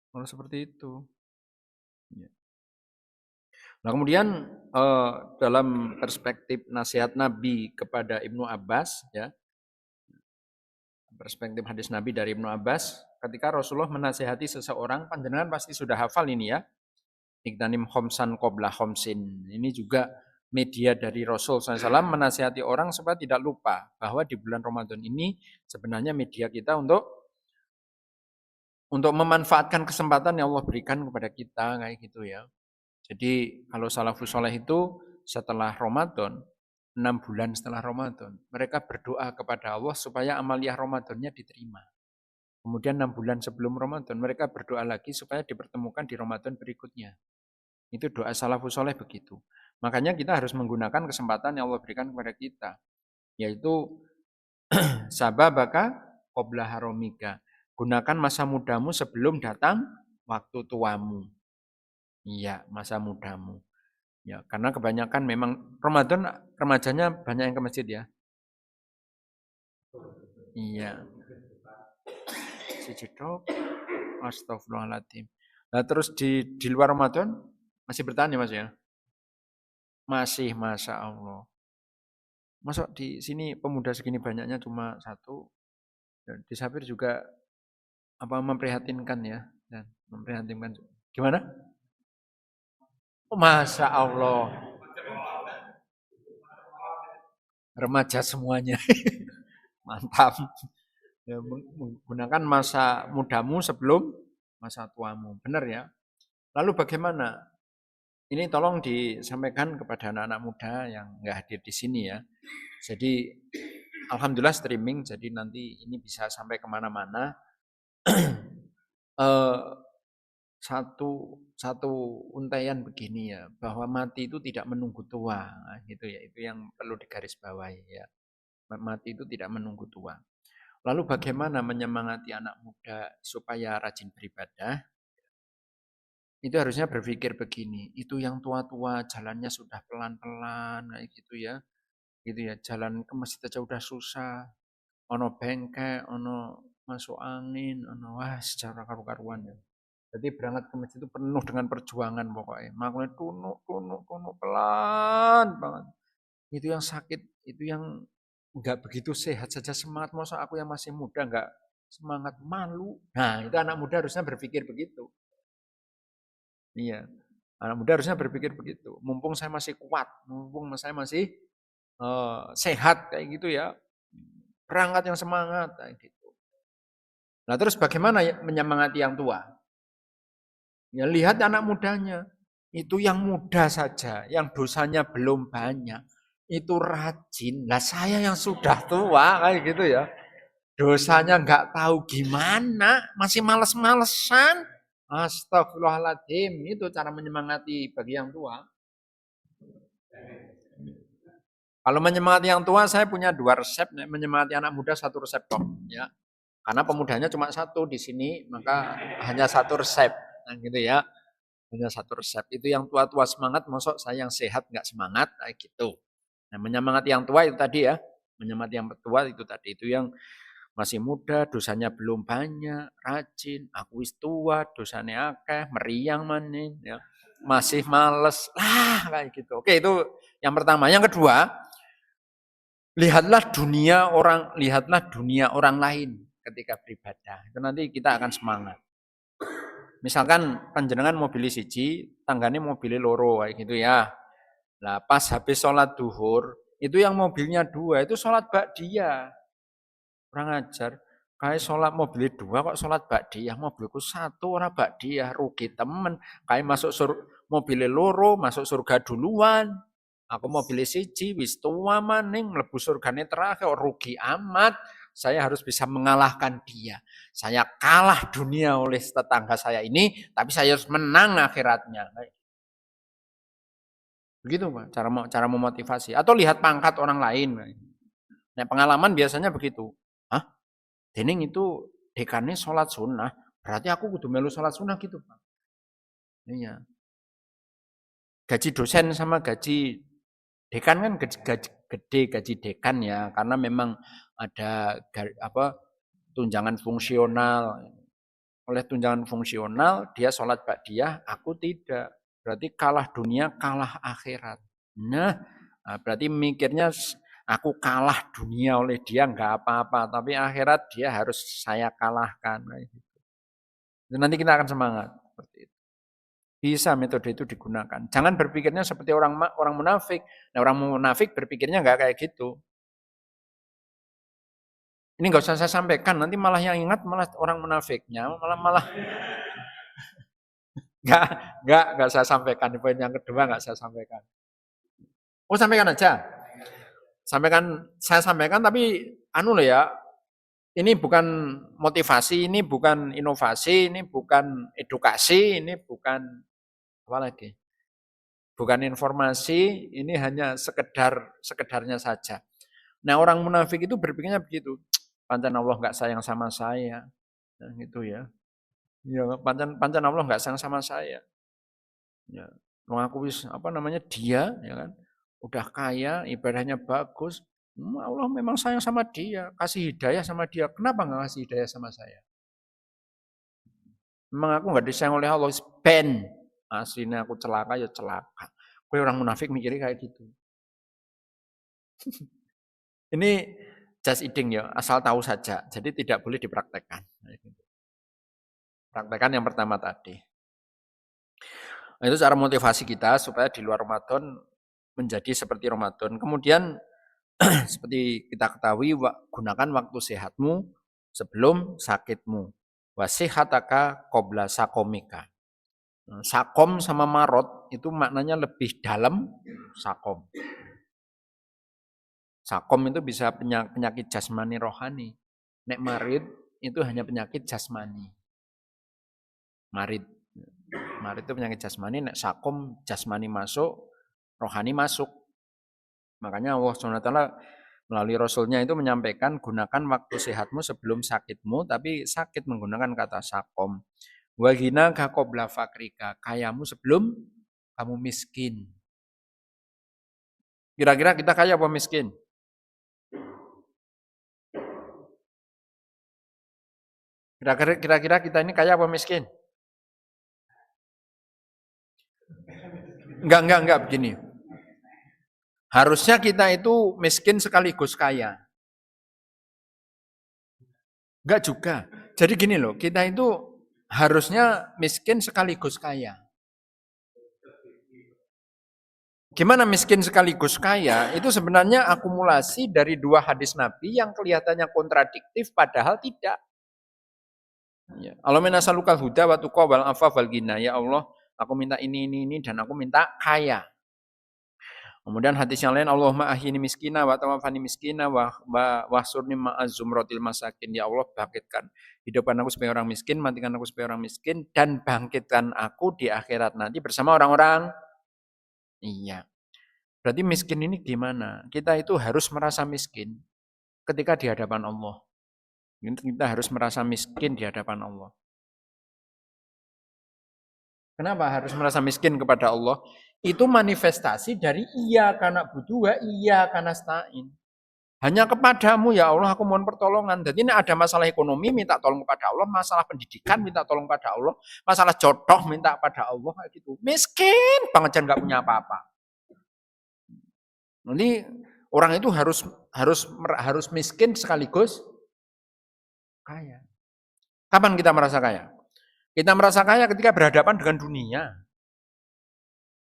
B: Kalau seperti itu. Ya. Nah kemudian dalam perspektif nasihat Nabi kepada Ibnu Abbas, ya, perspektif hadis Nabi dari Ibnu Abbas, ketika Rasulullah menasihati seseorang, panjenengan pasti sudah hafal ini ya, Iktanim khomsan qobla khomsin. Ini juga media dari Rasul SAW menasihati orang supaya tidak lupa bahwa di bulan Ramadan ini sebenarnya media kita untuk memanfaatkan kesempatan yang Allah berikan kepada kita kayak gitu ya. Jadi kalau salafus soleh itu setelah Ramadan, 6 bulan setelah Ramadan, mereka berdoa kepada Allah supaya amaliyah Ramadannya diterima. Kemudian 6 bulan sebelum Ramadan, mereka berdoa lagi supaya dipertemukan di Ramadan berikutnya. Itu doa salafus soleh begitu. Makanya kita harus menggunakan kesempatan yang Allah berikan kepada kita. Yaitu sababaka qobla haromika. Gunakan masa mudamu sebelum datang waktu tuamu. Iya, masa mudamu. Ya, karena kebanyakan memang Ramadan remajanya banyak yang ke masjid ya. Iya. Sijedok. Astagfirullahaladzim. Nah, terus di luar Ramadan masih bertahan ya Mas ya? Masih, Masya Allah. Masuk di sini pemuda segini banyaknya cuma satu. Dan di Sapir juga apa memprihatinkan ya. Dan memprihatinkan. Gimana? Oh, Masya Allah. Remaja semuanya. Mantap. Ya, menggunakan masa mudamu sebelum masa tuamu. Benar ya? Lalu bagaimana? Ini tolong disampaikan kepada anak-anak muda yang nggak hadir di sini ya. Jadi alhamdulillah streaming, jadi nanti ini bisa sampai kemana-mana. Satu untaian begini ya, bahwa mati itu tidak menunggu tua, nah, gitu ya. Itu yang perlu digarisbawahi ya. Mati itu tidak menunggu tua. Lalu bagaimana menyemangati anak muda supaya rajin beribadah? Itu harusnya berpikir begini, itu yang tua-tua jalannya sudah pelan-pelan kayak gitu ya. Gitu ya, jalan ke masjid aja udah susah. Ono bengkek, ono masuk angin, ono wah secara karu-karuan ya. Jadi berangkat ke masjid itu penuh dengan perjuangan pokoknya. Makanya tunuk pelan banget. Itu yang sakit, itu yang enggak begitu sehat saja semangat. Masa aku yang masih muda enggak semangat, malu. Nah itu anak muda harusnya berpikir begitu. Iya, anak muda harusnya berpikir begitu. Mumpung saya masih kuat, mumpung saya masih sehat kayak gitu ya. Berangkat yang semangat kayak gitu. Nah terus bagaimana ya menyemangati yang tua? Ya lihat anak mudanya. Itu yang muda saja, yang dosanya belum banyak. Itu rajin. Lah saya yang sudah tua kayak gitu ya. Dosanya nggak tahu gimana, masih males-malesan. Astagfirullahaladzim, itu cara menyemangati bagi yang tua. Kalau menyemangati yang tua, saya punya 2 resep. Menyemangati anak muda 1 resep kok. Ya. Karena pemudanya cuma 1 di sini, maka hanya 1 resep. Nah gitu ya. Hanya 1 resep. Itu yang tua-tua semangat, masuk saya yang sehat nggak semangat, kayak gitu. Nah menyemangati yang tua itu tadi ya. Menyemangati yang tua itu tadi. Itu yang masih muda, dosanya belum banyak, rajin, aku wis tua, dosanya akeh, meriang maning ya. masih males, kayak gitu. Oke, itu yang pertama. Yang kedua, lihatlah dunia orang lain ketika beribadah. Itu nanti kita akan semangat. Misalkan panjenengan mau pilih siji, tanggane mau pilih loro kayak gitu ya. Nah, pas habis sholat duhur, itu yang mobilnya 2, itu sholat ba'diyah. Kurang ajar. Kayak sholat mobil 2 kok sholat ba'diyah, mobilku 1 orang ba'diyah, rugi temen. Kayak masuk mobil loro, masuk surga duluan. Aku mobil siji, wis tua maning, mlebu surgane terakhir, rugi amat. Saya harus bisa mengalahkan dia. Saya kalah dunia oleh tetangga saya ini, tapi saya harus menang akhiratnya. Begitu Pak, cara memotivasi. Atau lihat pangkat orang lain. Nah, pengalaman biasanya begitu. Hah? Dening itu dekannya sholat sunnah, berarti aku kudu melu sholat sunnah gitu Pak. Iya. Gaji dosen sama gaji dekan kan gede gaji dekan ya, karena memang ada tunjangan fungsional. Oleh tunjangan fungsional dia sholat ba'diyah, aku tidak. Berarti kalah dunia, kalah akhirat. Nah, berarti mikirnya aku kalah dunia oleh dia nggak apa-apa, tapi akhirat dia harus saya kalahkan. Nanti kita akan semangat seperti itu. Bisa metode itu digunakan. Jangan berpikirnya seperti orang munafik. Nah, orang munafik berpikirnya nggak kayak gitu. Ini nggak usah saya sampaikan, nanti malah yang ingat malah orang munafiknya, malah nggak saya sampaikan. Poin yang kedua nggak saya sampaikan. Oh, sampaikan aja. Saya sampaikan tapi loh ya, ini bukan motivasi, ini bukan inovasi, ini bukan edukasi, ini bukan apa lagi? Bukan informasi, ini hanya sekedarnya saja. Nah, orang munafik itu berpikirnya begitu. Pancen Allah nggak sayang sama saya. Nah, gitu ya. Ya, pancen Allah nggak sayang sama saya. Ya, aku dia ya kan. Udah kaya, ibadahnya bagus. Allah memang sayang sama dia, kasih hidayah sama dia. Kenapa nggak kasih hidayah sama saya? Memang aku nggak disayang oleh Allah, ben. Aslinya aku celaka ya celaka. Gue orang munafik mikirnya kayak gitu. Ini just iding ya, asal tahu saja. Jadi tidak boleh dipraktekkan. Praktekkan yang pertama tadi. Nah, itu cara motivasi kita supaya di luar Ramadan menjadi seperti Ramadan. Kemudian seperti kita ketahui, gunakan waktu sehatmu sebelum sakitmu. Wasihataka qabla sakomika. Sakom sama marot itu maknanya lebih dalam sakom. Sakom itu bisa penyakit jasmani rohani. Nek marid itu hanya penyakit jasmani. Marid itu penyakit jasmani, nek sakom jasmani masuk, rohani masuk. Makanya Allah SWT melalui Rasulnya itu menyampaikan gunakan waktu sehatmu sebelum sakitmu, tapi sakit menggunakan kata sakom. Wahina kakobla fakrika, kayamu sebelum kamu miskin. Kira-kira kita kaya apa miskin? Kira-kira kita ini kaya apa miskin? Enggak begini. Harusnya kita itu miskin sekaligus kaya. Enggak juga. Jadi gini loh, kita itu harusnya miskin sekaligus kaya. Gimana miskin sekaligus kaya? Itu sebenarnya akumulasi dari dua hadis Nabi yang kelihatannya kontradiktif padahal tidak. Ya. Allahumma nas'alukal huda wa tuqa wal afaf wal ghina. Ya Allah, aku minta ini dan aku minta kaya. Kemudian hadis yang lain, Allahumma ahyini miskina wa tawafani miskina wa wahsurni ma'az zumratil masakin. Ya Allah, bangkitkan hidupkan aku sebagai orang miskin, matikan aku sebagai orang miskin, dan bangkitkan aku di akhirat nanti bersama orang-orang. Iya. Berarti miskin ini gimana? Kita itu harus merasa miskin ketika di hadapan Allah. Kita harus merasa miskin di hadapan Allah. Kenapa harus merasa miskin kepada Allah? Itu manifestasi dari iya karena butuh, iya karena stain. Hanya kepadamu ya Allah aku mohon pertolongan. Jadi ini ada masalah ekonomi minta tolong kepada Allah, masalah pendidikan minta tolong pada Allah, masalah jodoh minta pada Allah kayak gitu. Miskin banget jangan nggak punya apa-apa. Nanti orang itu harus miskin sekaligus kaya. Kapan kita merasa kaya? Kita merasa kaya ketika berhadapan dengan dunia.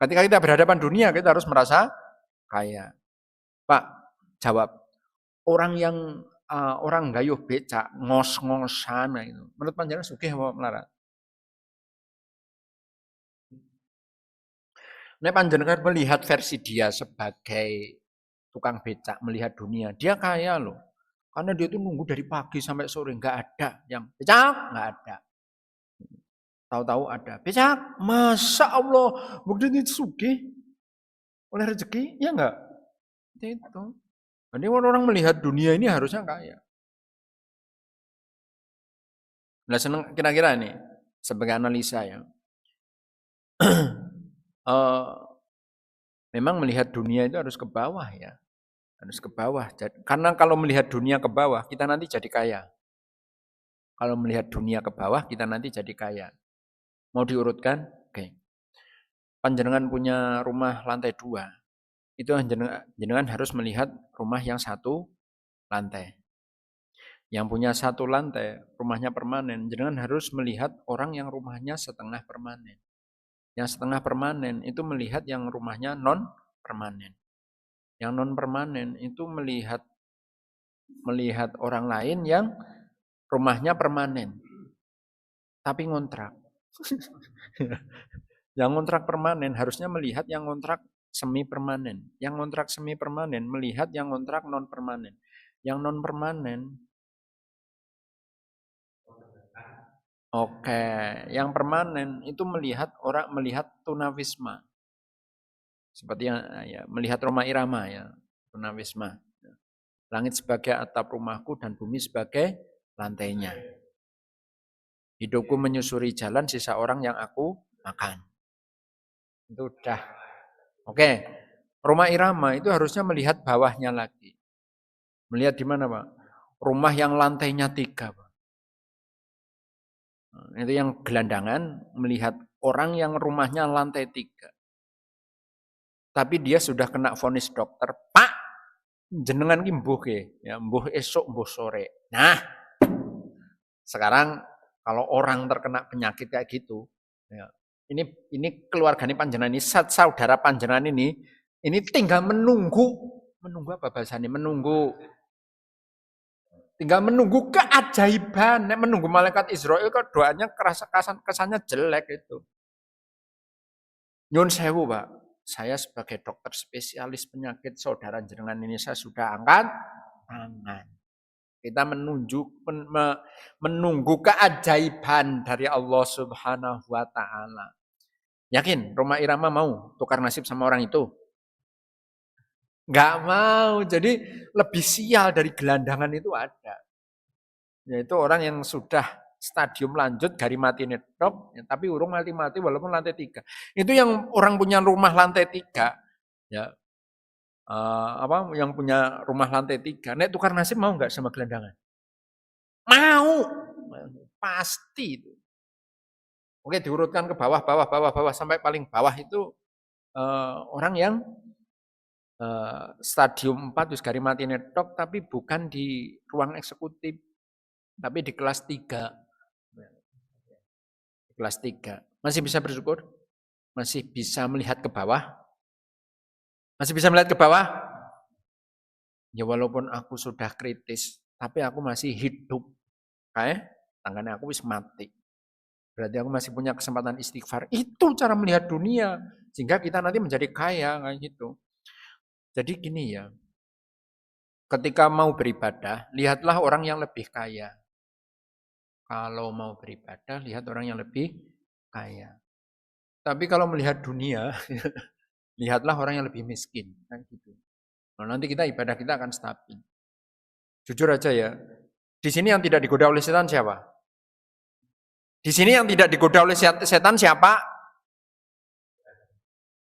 B: Ketika kita berhadapan dunia kita harus merasa kaya. Pak, jawab. Orang yang orang gayuh becak, ngos-ngosan itu. Menurut panjenengan sugih apa melarat? Nek panjenengan melihat versi dia sebagai tukang becak, melihat dunia, dia kaya loh. Karena dia itu nunggu dari pagi sampai sore, nggak ada yang becak, nggak ada. Tahu-tahu ada becak, masa Allah, bukti itu sugih oleh rezeki, ya enggak? Itu. Jadi orang melihat dunia ini harusnya kaya. Nah, seneng kira-kira ini sebagai analisa ya. Memang melihat dunia itu harus ke bawah ya. Harus ke bawah. Karena kalau melihat dunia ke bawah, kita nanti jadi kaya. Kalau melihat dunia ke bawah, kita nanti jadi kaya. Mau diurutkan? Oke. Panjenengan punya rumah lantai 2. Itu jenengan harus melihat rumah yang 1 lantai. Yang punya 1 lantai, rumahnya permanen, jenengan harus melihat orang yang rumahnya setengah permanen. Yang setengah permanen itu melihat yang rumahnya non permanen. Yang non permanen itu melihat orang lain yang rumahnya permanen, tapi ngontrak. Yang ngontrak permanen harusnya melihat yang ngontrak semi permanen. Yang ngontrak semi permanen melihat yang ngontrak non permanen. Yang non permanen, oke, yang permanen itu melihat tunawisma. Seperti yang ya, melihat Roma Irama ya, tunawisma. Langit sebagai atap rumahku dan bumi sebagai lantainya. Hidupku menyusuri jalan sisa orang yang aku makan. Itu udah. Oke. Roma Irama itu harusnya melihat bawahnya lagi. Melihat di mana, Pak? Rumah yang lantainya 3, Pak. Itu yang gelandangan melihat orang yang rumahnya lantai 3. Tapi dia sudah kena vonis dokter, Pak, jenengan ki mbuh ya, mbuh esok, mbuh sore. Nah, sekarang kalau orang terkena penyakit kayak gitu, ya, ini keluarganya panjenengan ini, saudara panjenengan ini tinggal menunggu apa bahasanya? Tinggal menunggu keajaiban. Menunggu malaikat Israel kok doanya kesannya jelek itu. Nyun sewu, Pak. Saya sebagai dokter spesialis penyakit saudara jenengan ini saya sudah angkat tangan. Kita menunggu keajaiban dari Allah Subhanahu wa taala. Yakin Roma Irama mau tukar nasib sama orang itu? Enggak mau. Jadi lebih sial dari gelandangan itu ada. Yaitu orang yang sudah stadium lanjut gari mati netok, ya, tapi urung mati-mati walaupun lantai 3. Itu yang orang punya rumah lantai 3, ya. Yang punya rumah lantai 3, nek tukar nasib mau enggak sama gelandangan? Mau. Pasti itu. Oke, diurutkan ke bawah sampai paling bawah itu orang yang stadium 4 wis gari mati netok tapi bukan di ruang eksekutif, tapi di kelas 3. Kelas 3. Masih bisa bersyukur? Masih bisa melihat ke bawah? Masih bisa melihat ke bawah? Ya walaupun aku sudah kritis, tapi aku masih hidup. Kayak tangannya aku wis mati. Berarti aku masih punya kesempatan istighfar. Itu cara melihat dunia. Sehingga kita nanti menjadi kaya kayak gitu. Jadi gini ya. Ketika mau beribadah, lihatlah orang yang lebih kaya. Kalau mau beribadah, lihat orang yang lebih kaya. Tapi kalau melihat dunia, lihatlah orang yang lebih miskin. Kan gitu. Nah, nanti ibadah kita akan stabil. Jujur aja ya, di sini yang tidak digoda oleh setan siapa? Di sini yang tidak digoda oleh setan siapa?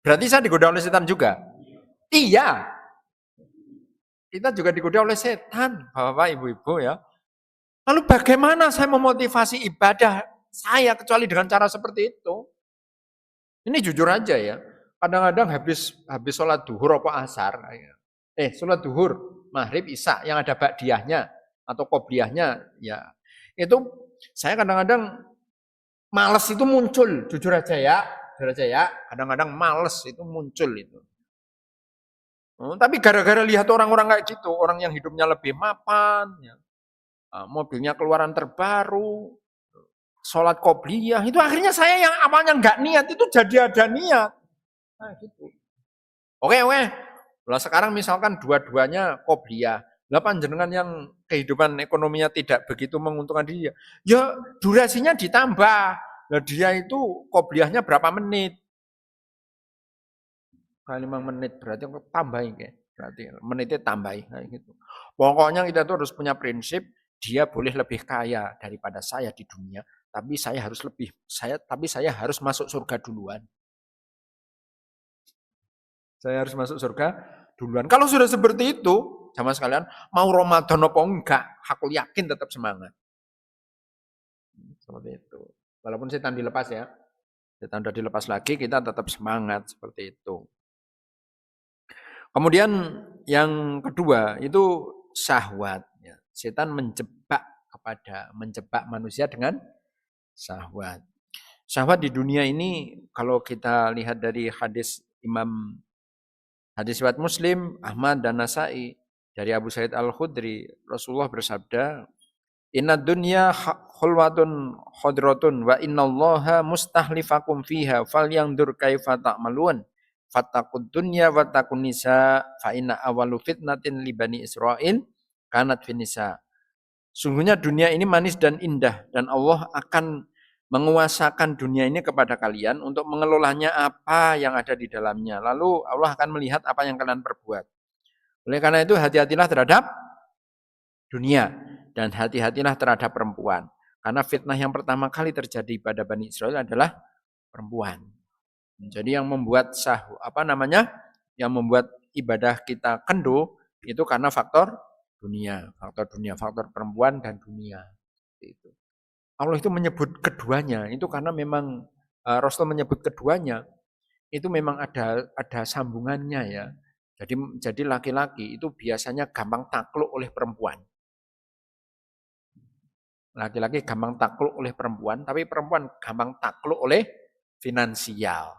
B: Berarti saya digoda oleh setan juga? Iya. Kita juga digoda oleh setan, Bapak, Ibu-ibu ya. Lalu bagaimana saya memotivasi ibadah saya kecuali dengan cara seperti itu? Ini jujur aja ya. Kadang-kadang habis sholat duhur apa asar, sholat duhur, maghrib, isya yang ada ba'diyahnya atau qobliyahnya, ya itu saya kadang-kadang males itu muncul, jujur aja ya, kadang-kadang males itu muncul itu. Tapi gara-gara lihat orang-orang kayak gitu, orang yang hidupnya lebih mapan, ya, mobilnya keluaran terbaru, sholat qobliyah, itu akhirnya saya yang awalnya nggak niat, itu jadi ada niat. Nah, gitu. Oke. Lah sekarang misalkan dua-duanya qobliyah, lah panjenengan yang kehidupan ekonominya tidak begitu menguntungkan dia, ya durasinya ditambah. Lah dia itu qobliyahnya berapa menit? Kali 5 menit berarti tambahin kayak. Berarti menitnya tambahin kayak gitu. Pokoknya kita tuh harus punya prinsip, dia boleh lebih kaya daripada saya di dunia, tapi saya harus masuk surga duluan. Saya harus masuk surga duluan. Kalau sudah seperti itu, sama sekalian, mau Ramadan apa enggak, aku yakin tetap semangat. Seperti itu. Walaupun setan dilepas ya. Setan sudah dilepas lagi, kita tetap semangat seperti itu. Kemudian yang kedua itu syahwat. Setan menjebak manusia dengan syahwat. Syahwat di dunia ini kalau kita lihat dari hadis riwayat Muslim, Ahmad dan Nasai dari Abu Sa'id Al-Khudri, Rasulullah bersabda, "Inna dunya khulwatun khadratun wa innallaha mustahlifakum fiha falyandur kaifa ta'malun." Fattaqud dunya wa taqun nisa fa inna awalu fitnatin li bani Israil kanat fin nisa. Sungguhnya dunia ini manis dan indah dan Allah akan menguasakan dunia ini kepada kalian untuk mengelolanya apa yang ada di dalamnya. Lalu Allah akan melihat apa yang kalian perbuat. Oleh karena itu hati-hatilah terhadap dunia dan hati-hatilah terhadap perempuan. Karena fitnah yang pertama kali terjadi pada Bani Israel adalah perempuan. Jadi yang membuat yang membuat ibadah kita kendu itu karena faktor dunia, faktor perempuan dan dunia. Itu. Allah itu menyebut keduanya, itu karena memang Rasul menyebut keduanya, itu memang ada sambungannya ya. Jadi laki-laki itu biasanya gampang takluk oleh perempuan. Laki-laki gampang takluk oleh perempuan, tapi perempuan gampang takluk oleh finansial.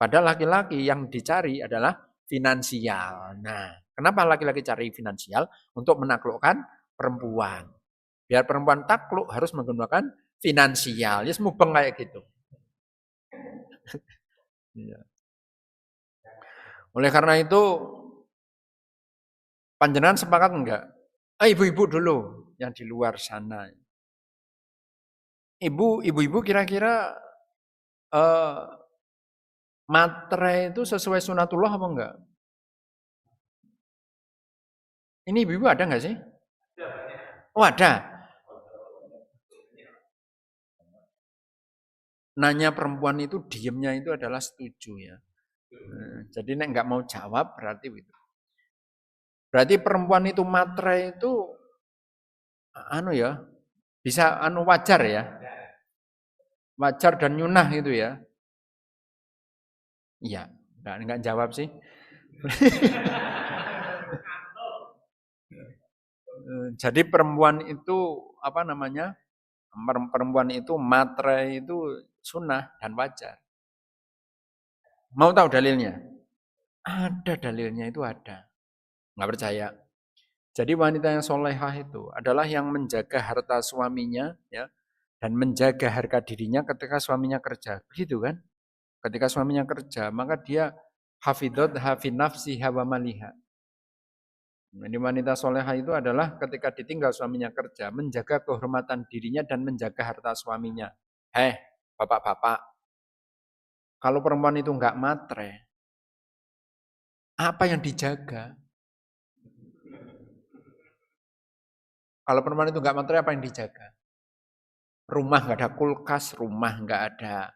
B: Padahal laki-laki yang dicari adalah finansial. Nah, kenapa laki-laki cari finansial? Untuk menaklukkan perempuan. Biar perempuan takluk harus menggunakan finansial. Ya semubeng kayak gitu. Oleh karena itu, panjenengan sepakat enggak? Ibu-ibu dulu yang di luar sana. Ibu-ibu kira-kira matre itu sesuai sunatullah apa enggak? Ini ibu-ibu ada enggak sih? Oh ada. Nanya perempuan itu diemnya itu adalah setuju ya. Jadi nek enggak mau jawab berarti itu. Berarti perempuan itu matre itu bisa wajar ya. Wajar dan nyunah itu ya. Iya, enggak jawab sih. Jadi perempuan itu perempuan itu matre itu sunnah dan wajar. Mau tahu dalilnya? Ada dalilnya itu ada. Nggak percaya. Jadi wanita yang solehah itu adalah yang menjaga harta suaminya ya dan menjaga harga dirinya ketika suaminya kerja. Begitu kan? Ketika suaminya kerja, maka dia hafidhot hafi nafsiha wa maliha. Ini wanita solehah itu adalah ketika ditinggal suaminya kerja, menjaga kehormatan dirinya dan menjaga harta suaminya. Bapak-bapak, kalau perempuan itu enggak matre, apa yang dijaga? Kalau perempuan itu enggak matre, apa yang dijaga? Rumah enggak ada kulkas, rumah enggak ada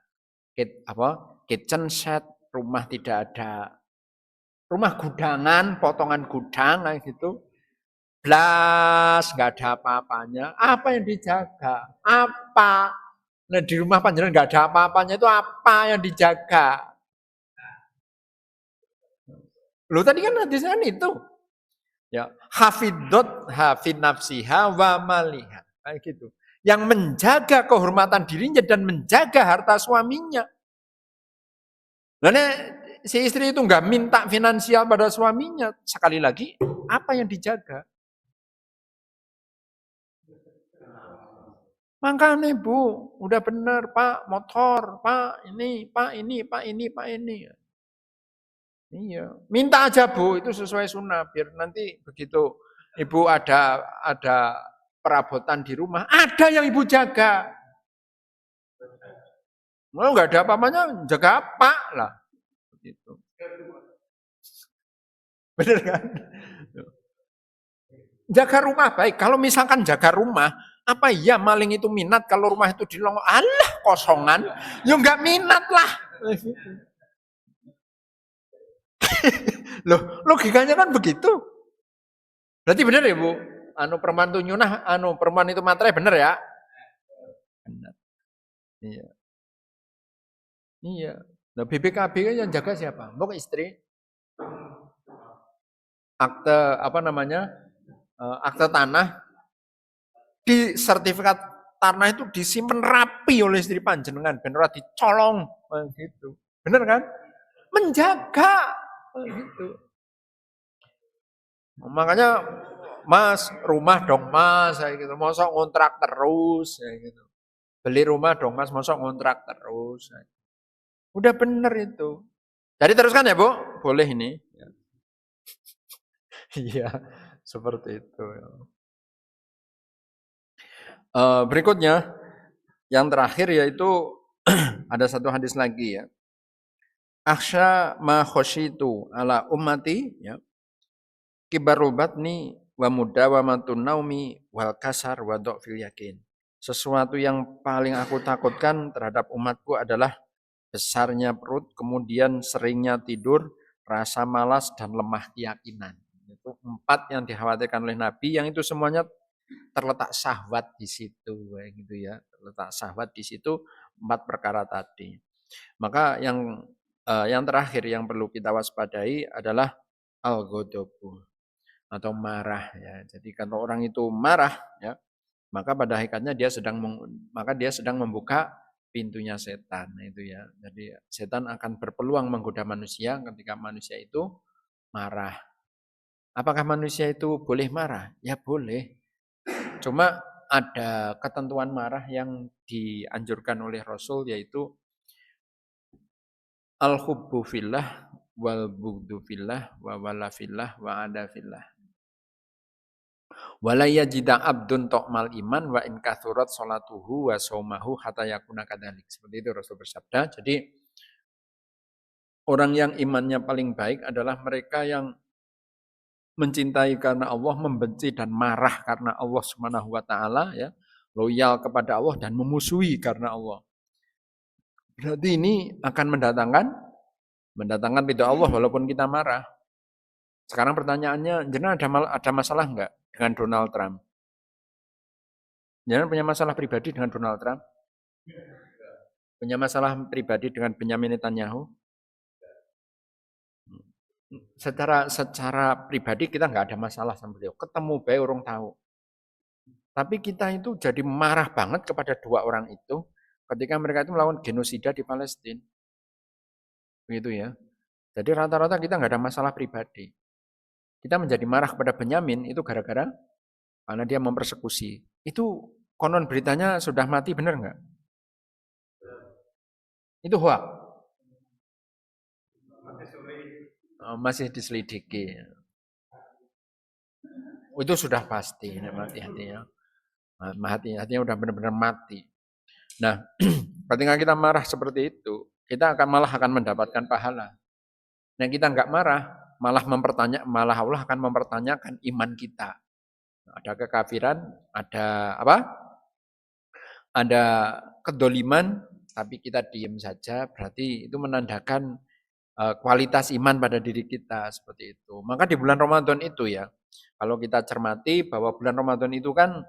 B: kitchen set, rumah tidak ada
A: Rumah gudangan, potongan gudang kayak gitu. Blas, nggak ada apa-apanya. Apa yang dijaga? Apa? Nah di rumah panjenengan nggak ada apa-apanya itu apa yang dijaga? Lo tadi kan hadisnya kan itu. Ya, hafid nafsiha wa maliha. Kayak gitu. Yang menjaga kehormatan dirinya dan menjaga harta suaminya. Nah, si istri itu nggak minta finansial pada suaminya. Sekali lagi, apa yang dijaga? Makanya Bu, udah benar Pak, motor, Pak ini, Pak ini, Pak ini, Pak ini. Iya, minta aja Bu, itu sesuai sunnah biar nanti begitu Ibu ada perabotan di rumah, ada yang Ibu jaga. Mau nggak ada apa-apanya, jaga apa lah, begitu. Bener kan? Jaga rumah baik. Kalau misalkan jaga rumah, apa iya maling itu minat kalau rumah itu dilongok? Alah kosongan, ya nggak minat lah. Loh, logikanya kan begitu. Berarti benar ya Bu? Anu perempuan itu nyunah, anu perempuan itu materai benar ya? Benar. Iya. Iya. Nah BPKB kan yang jaga siapa? Mbok istri. Akte apa namanya? Akte tanah di sertifikat tanah itu disimpan rapi oleh istri panjenengan ben ora dicolong gitu. Bener kan? Menjaga gitu. Makanya Mas, rumah dong Mas, kayak gitu. Mosok ngontrak terus kayak gitu. Beli rumah dong Mas, mosok ngontrak terus. Udah bener itu. Jadi teruskan ya, Bu? Boleh ini. Iya, seperti itu. Berikutnya, yang terakhir yaitu ada satu hadis lagi ya. Akhsha ma khosyitu ala ummati ya. Kibarul batni wa mudawamatun naumi wal kasar wa fil yakin. Sesuatu yang paling aku takutkan terhadap umatku adalah besarnya perut, kemudian seringnya tidur, rasa malas dan lemah keyakinan. Itu 4 yang dikhawatirkan oleh Nabi, yang itu semuanya terletak syahwat di situ, gitu ya. Terletak syahwat di situ 4 perkara tadi. Maka yang terakhir yang perlu kita waspadai adalah al-ghadabu atau marah ya. Jadi kalau orang itu marah ya, maka pada hakikatnya dia sedang membuka pintunya setan itu ya. Jadi setan akan berpeluang menggoda manusia ketika manusia itu marah. Apakah manusia itu boleh marah? Ya boleh. Cuma ada ketentuan marah yang dianjurkan oleh Rasul yaitu al-hubbu fillah wal bughdu fillah wa wala fillah wa ada fillah. Wala yajida abdun tokmal iman wa in kathurat salatuhu wa saumahu hatta yakuna kadzalik. Seperti itu Rasul bersabda. Jadi orang yang imannya paling baik adalah mereka yang mencintai karena Allah, membenci dan marah karena Allah Subhanahu wa taala ya, loyal kepada Allah dan memusuhi karena Allah. Berarti ini akan mendatangkan ridho Allah walaupun kita marah. Sekarang pertanyaannya, jenengan ada masalah enggak dengan Donald Trump? Jenengan punya masalah pribadi dengan Donald Trump? Punya masalah pribadi dengan Benyamin Netanyahu? Secara pribadi kita nggak ada masalah sama beliau. Ketemu baik orang tahu. Tapi kita itu jadi marah banget kepada 2 orang itu ketika mereka itu melakukan genosida di Palestina. Begitu ya. Jadi rata-rata kita nggak ada masalah pribadi. Kita menjadi marah kepada Benyamin itu gara-gara karena dia mempersekusi. Itu konon beritanya sudah mati, benar nggak? Itu hoax. Masih diselidiki. Itu sudah pasti mati hatinya. Hatinya udah benar-benar mati. Nah, ketika kita marah seperti itu, kita malah akan mendapatkan pahala. Nah, kita nggak marah, malah Allah akan mempertanyakan iman kita. Ada kekafiran, ada apa? Ada kedoliman, tapi kita diam saja, berarti itu menandakan kualitas iman pada diri kita seperti itu. Maka di bulan Ramadan itu ya, kalau kita cermati bahwa bulan Ramadan itu kan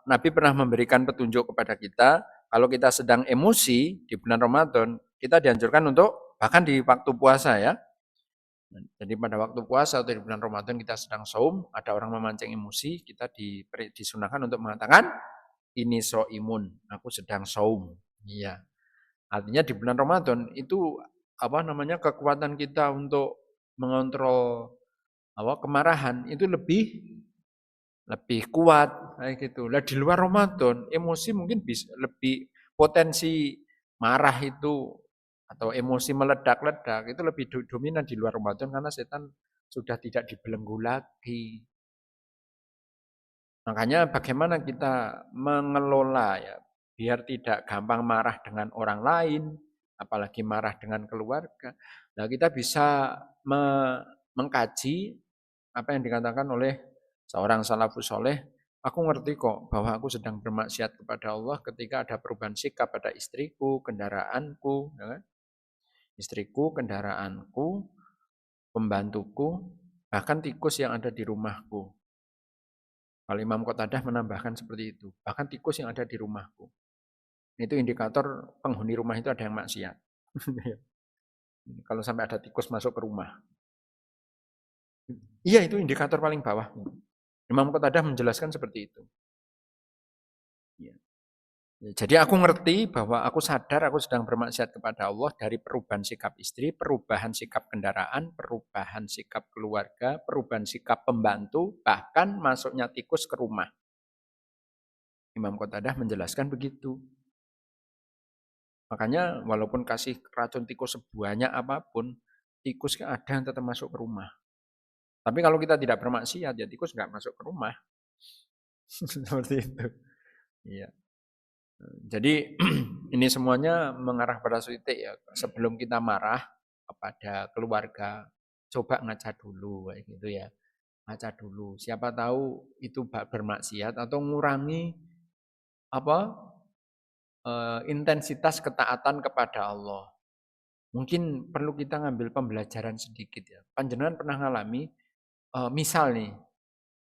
A: Nabi pernah memberikan petunjuk kepada kita, kalau kita sedang emosi di bulan Ramadan, kita dianjurkan untuk bahkan di waktu puasa ya. Jadi pada waktu puasa atau di bulan Ramadan kita sedang saum, ada orang memancing emosi, kita disunahkan untuk mengatakan ini imun, aku sedang saum. Iya. Artinya di bulan Ramadan itu kekuatan kita untuk mengontrol kemarahan itu lebih kuat kayak gitu. Lah di luar Ramadan, emosi mungkin bisa lebih potensi marah itu atau emosi meledak-ledak itu lebih dominan di luar Ramadan karena setan sudah tidak dibelenggu lagi. Makanya bagaimana kita mengelola ya biar tidak gampang marah dengan orang lain, apalagi marah dengan keluarga. Nah, kita bisa mengkaji apa yang dikatakan oleh seorang salafus soleh. Aku ngerti kok bahwa aku sedang bermaksiat kepada Allah ketika ada perubahan sikap pada istriku, kendaraanku, ya kan? Istriku, kendaraanku, pembantuku, bahkan tikus yang ada di rumahku. Kalau Imam Qatadah menambahkan seperti itu, bahkan tikus yang ada di rumahku. Itu indikator penghuni rumah itu ada yang maksiat. Kalau sampai ada tikus masuk ke rumah. Iya, itu indikator paling bawah. Imam Qatadah menjelaskan seperti itu. Ya. Jadi aku ngerti bahwa aku sadar aku sedang bermaksiat kepada Allah dari perubahan sikap istri, perubahan sikap kendaraan, perubahan sikap keluarga, perubahan sikap pembantu, bahkan masuknya tikus ke rumah. Imam Qatadah menjelaskan begitu. Makanya walaupun kasih racun tikus sebanyak apapun, tikus ada yang tetap masuk ke rumah. Tapi kalau kita tidak bermaksiat, ya tikus nggak masuk ke rumah. Seperti itu. Iya. Jadi ini semuanya mengarah pada titik ya. Sebelum kita marah kepada keluarga, coba ngaca dulu kayak gitu ya. Ngaca dulu. Siapa tahu itu bermaksiat atau ngurangi intensitas ketaatan kepada Allah. Mungkin perlu kita ngambil pembelajaran sedikit ya. Panjenengan pernah ngalami misal nih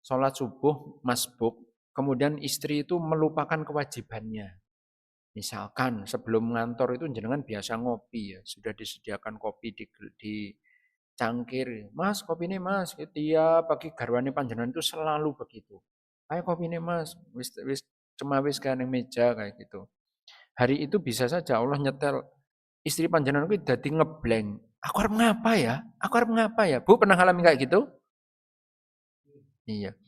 A: sholat subuh masbuk, kemudian istri itu melupakan kewajibannya. Misalkan sebelum ngantor itu jenengan biasa ngopi ya, sudah disediakan kopi di cangkir. Mas, kopi ini mas, tiap pagi garwane panjenengan itu selalu begitu. Ayo kopi ini mas, wis cuma wis kan yang meja kayak gitu. Hari itu bisa saja Allah nyetel istri panjenengan itu dadi ngeblank. Aku harus ngapa ya? Aku harus ngapa ya? Bu pernah ngalamin kayak gitu? Iya.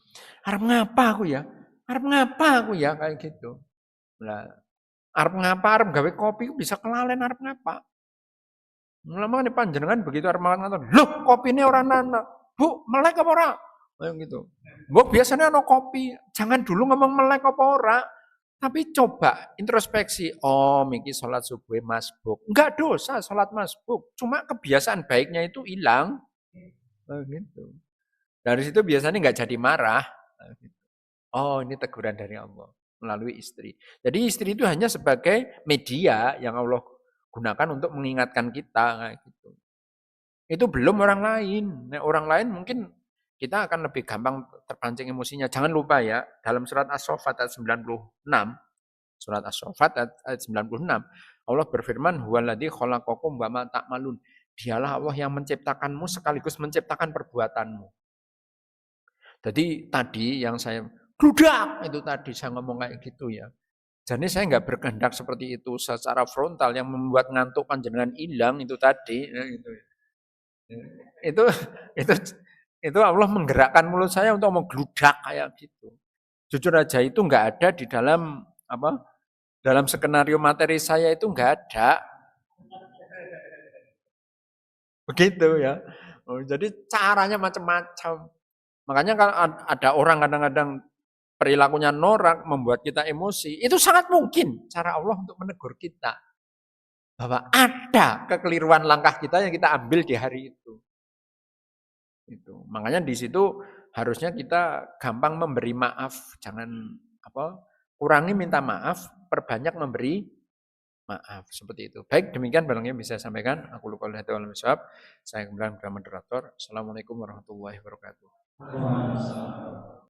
A: Harus ngapa aku ya? Harus ngapa aku ya kayak gitu. Lah arep ngapa, arep gawe kopi bisa kelalen arep ngapa. Mulane panjenengan begitu arep mangan ngoten, "Loh, kopine ora ana." "Bu, melek apa ora?" Kayak gitu. Mbok biasanya ana kopi, jangan dulu ngomong melek apa ora, tapi coba introspeksi, "Oh, miki salat subuh masbuk." Enggak dosa salat masbuk, cuma kebiasaan baiknya itu hilang. Gitu. Dari situ biasanya enggak jadi marah. Oh, ini teguran dari Allah melalui istri. Jadi istri itu hanya sebagai media yang Allah gunakan untuk mengingatkan kita kayak gitu. Itu belum orang lain. Nah, orang lain mungkin kita akan lebih gampang terpancing emosinya. Jangan lupa ya, dalam surat As-Saffat ayat 96, surat As-Saffat ayat 96, Allah berfirman, "Huwallazi khalaqakum wa ma ta'malun." Dialah Allah yang menciptakanmu sekaligus menciptakan perbuatanmu. Jadi tadi yang saya gludak itu tadi saya ngomong kayak gitu ya. Jadi saya nggak berkehendak seperti itu secara frontal yang membuat ngantuk panjenengan hilang itu tadi. Ya, gitu. Itu itu itu Allah menggerakkan mulut saya untuk menggludak kayak gitu. Jujur aja itu nggak ada di dalam dalam skenario materi saya itu nggak ada. Begitu ya. Jadi caranya macam-macam. Makanya kalau ada orang kadang-kadang perilakunya norak, membuat kita emosi, itu sangat mungkin cara Allah untuk menegur kita. Bahwa ada kekeliruan langkah kita yang kita ambil di hari itu. Makanya di situ harusnya kita gampang memberi maaf, jangan kurangi minta maaf, perbanyak memberi maaf. Seperti itu. Baik, demikian barangnya bisa saya sampaikan. Aku lupa oleh Tuhan Miswab. Saya kemudian moderator. Assalamualaikum warahmatullahi wabarakatuh.
B: Waalaikumsalam.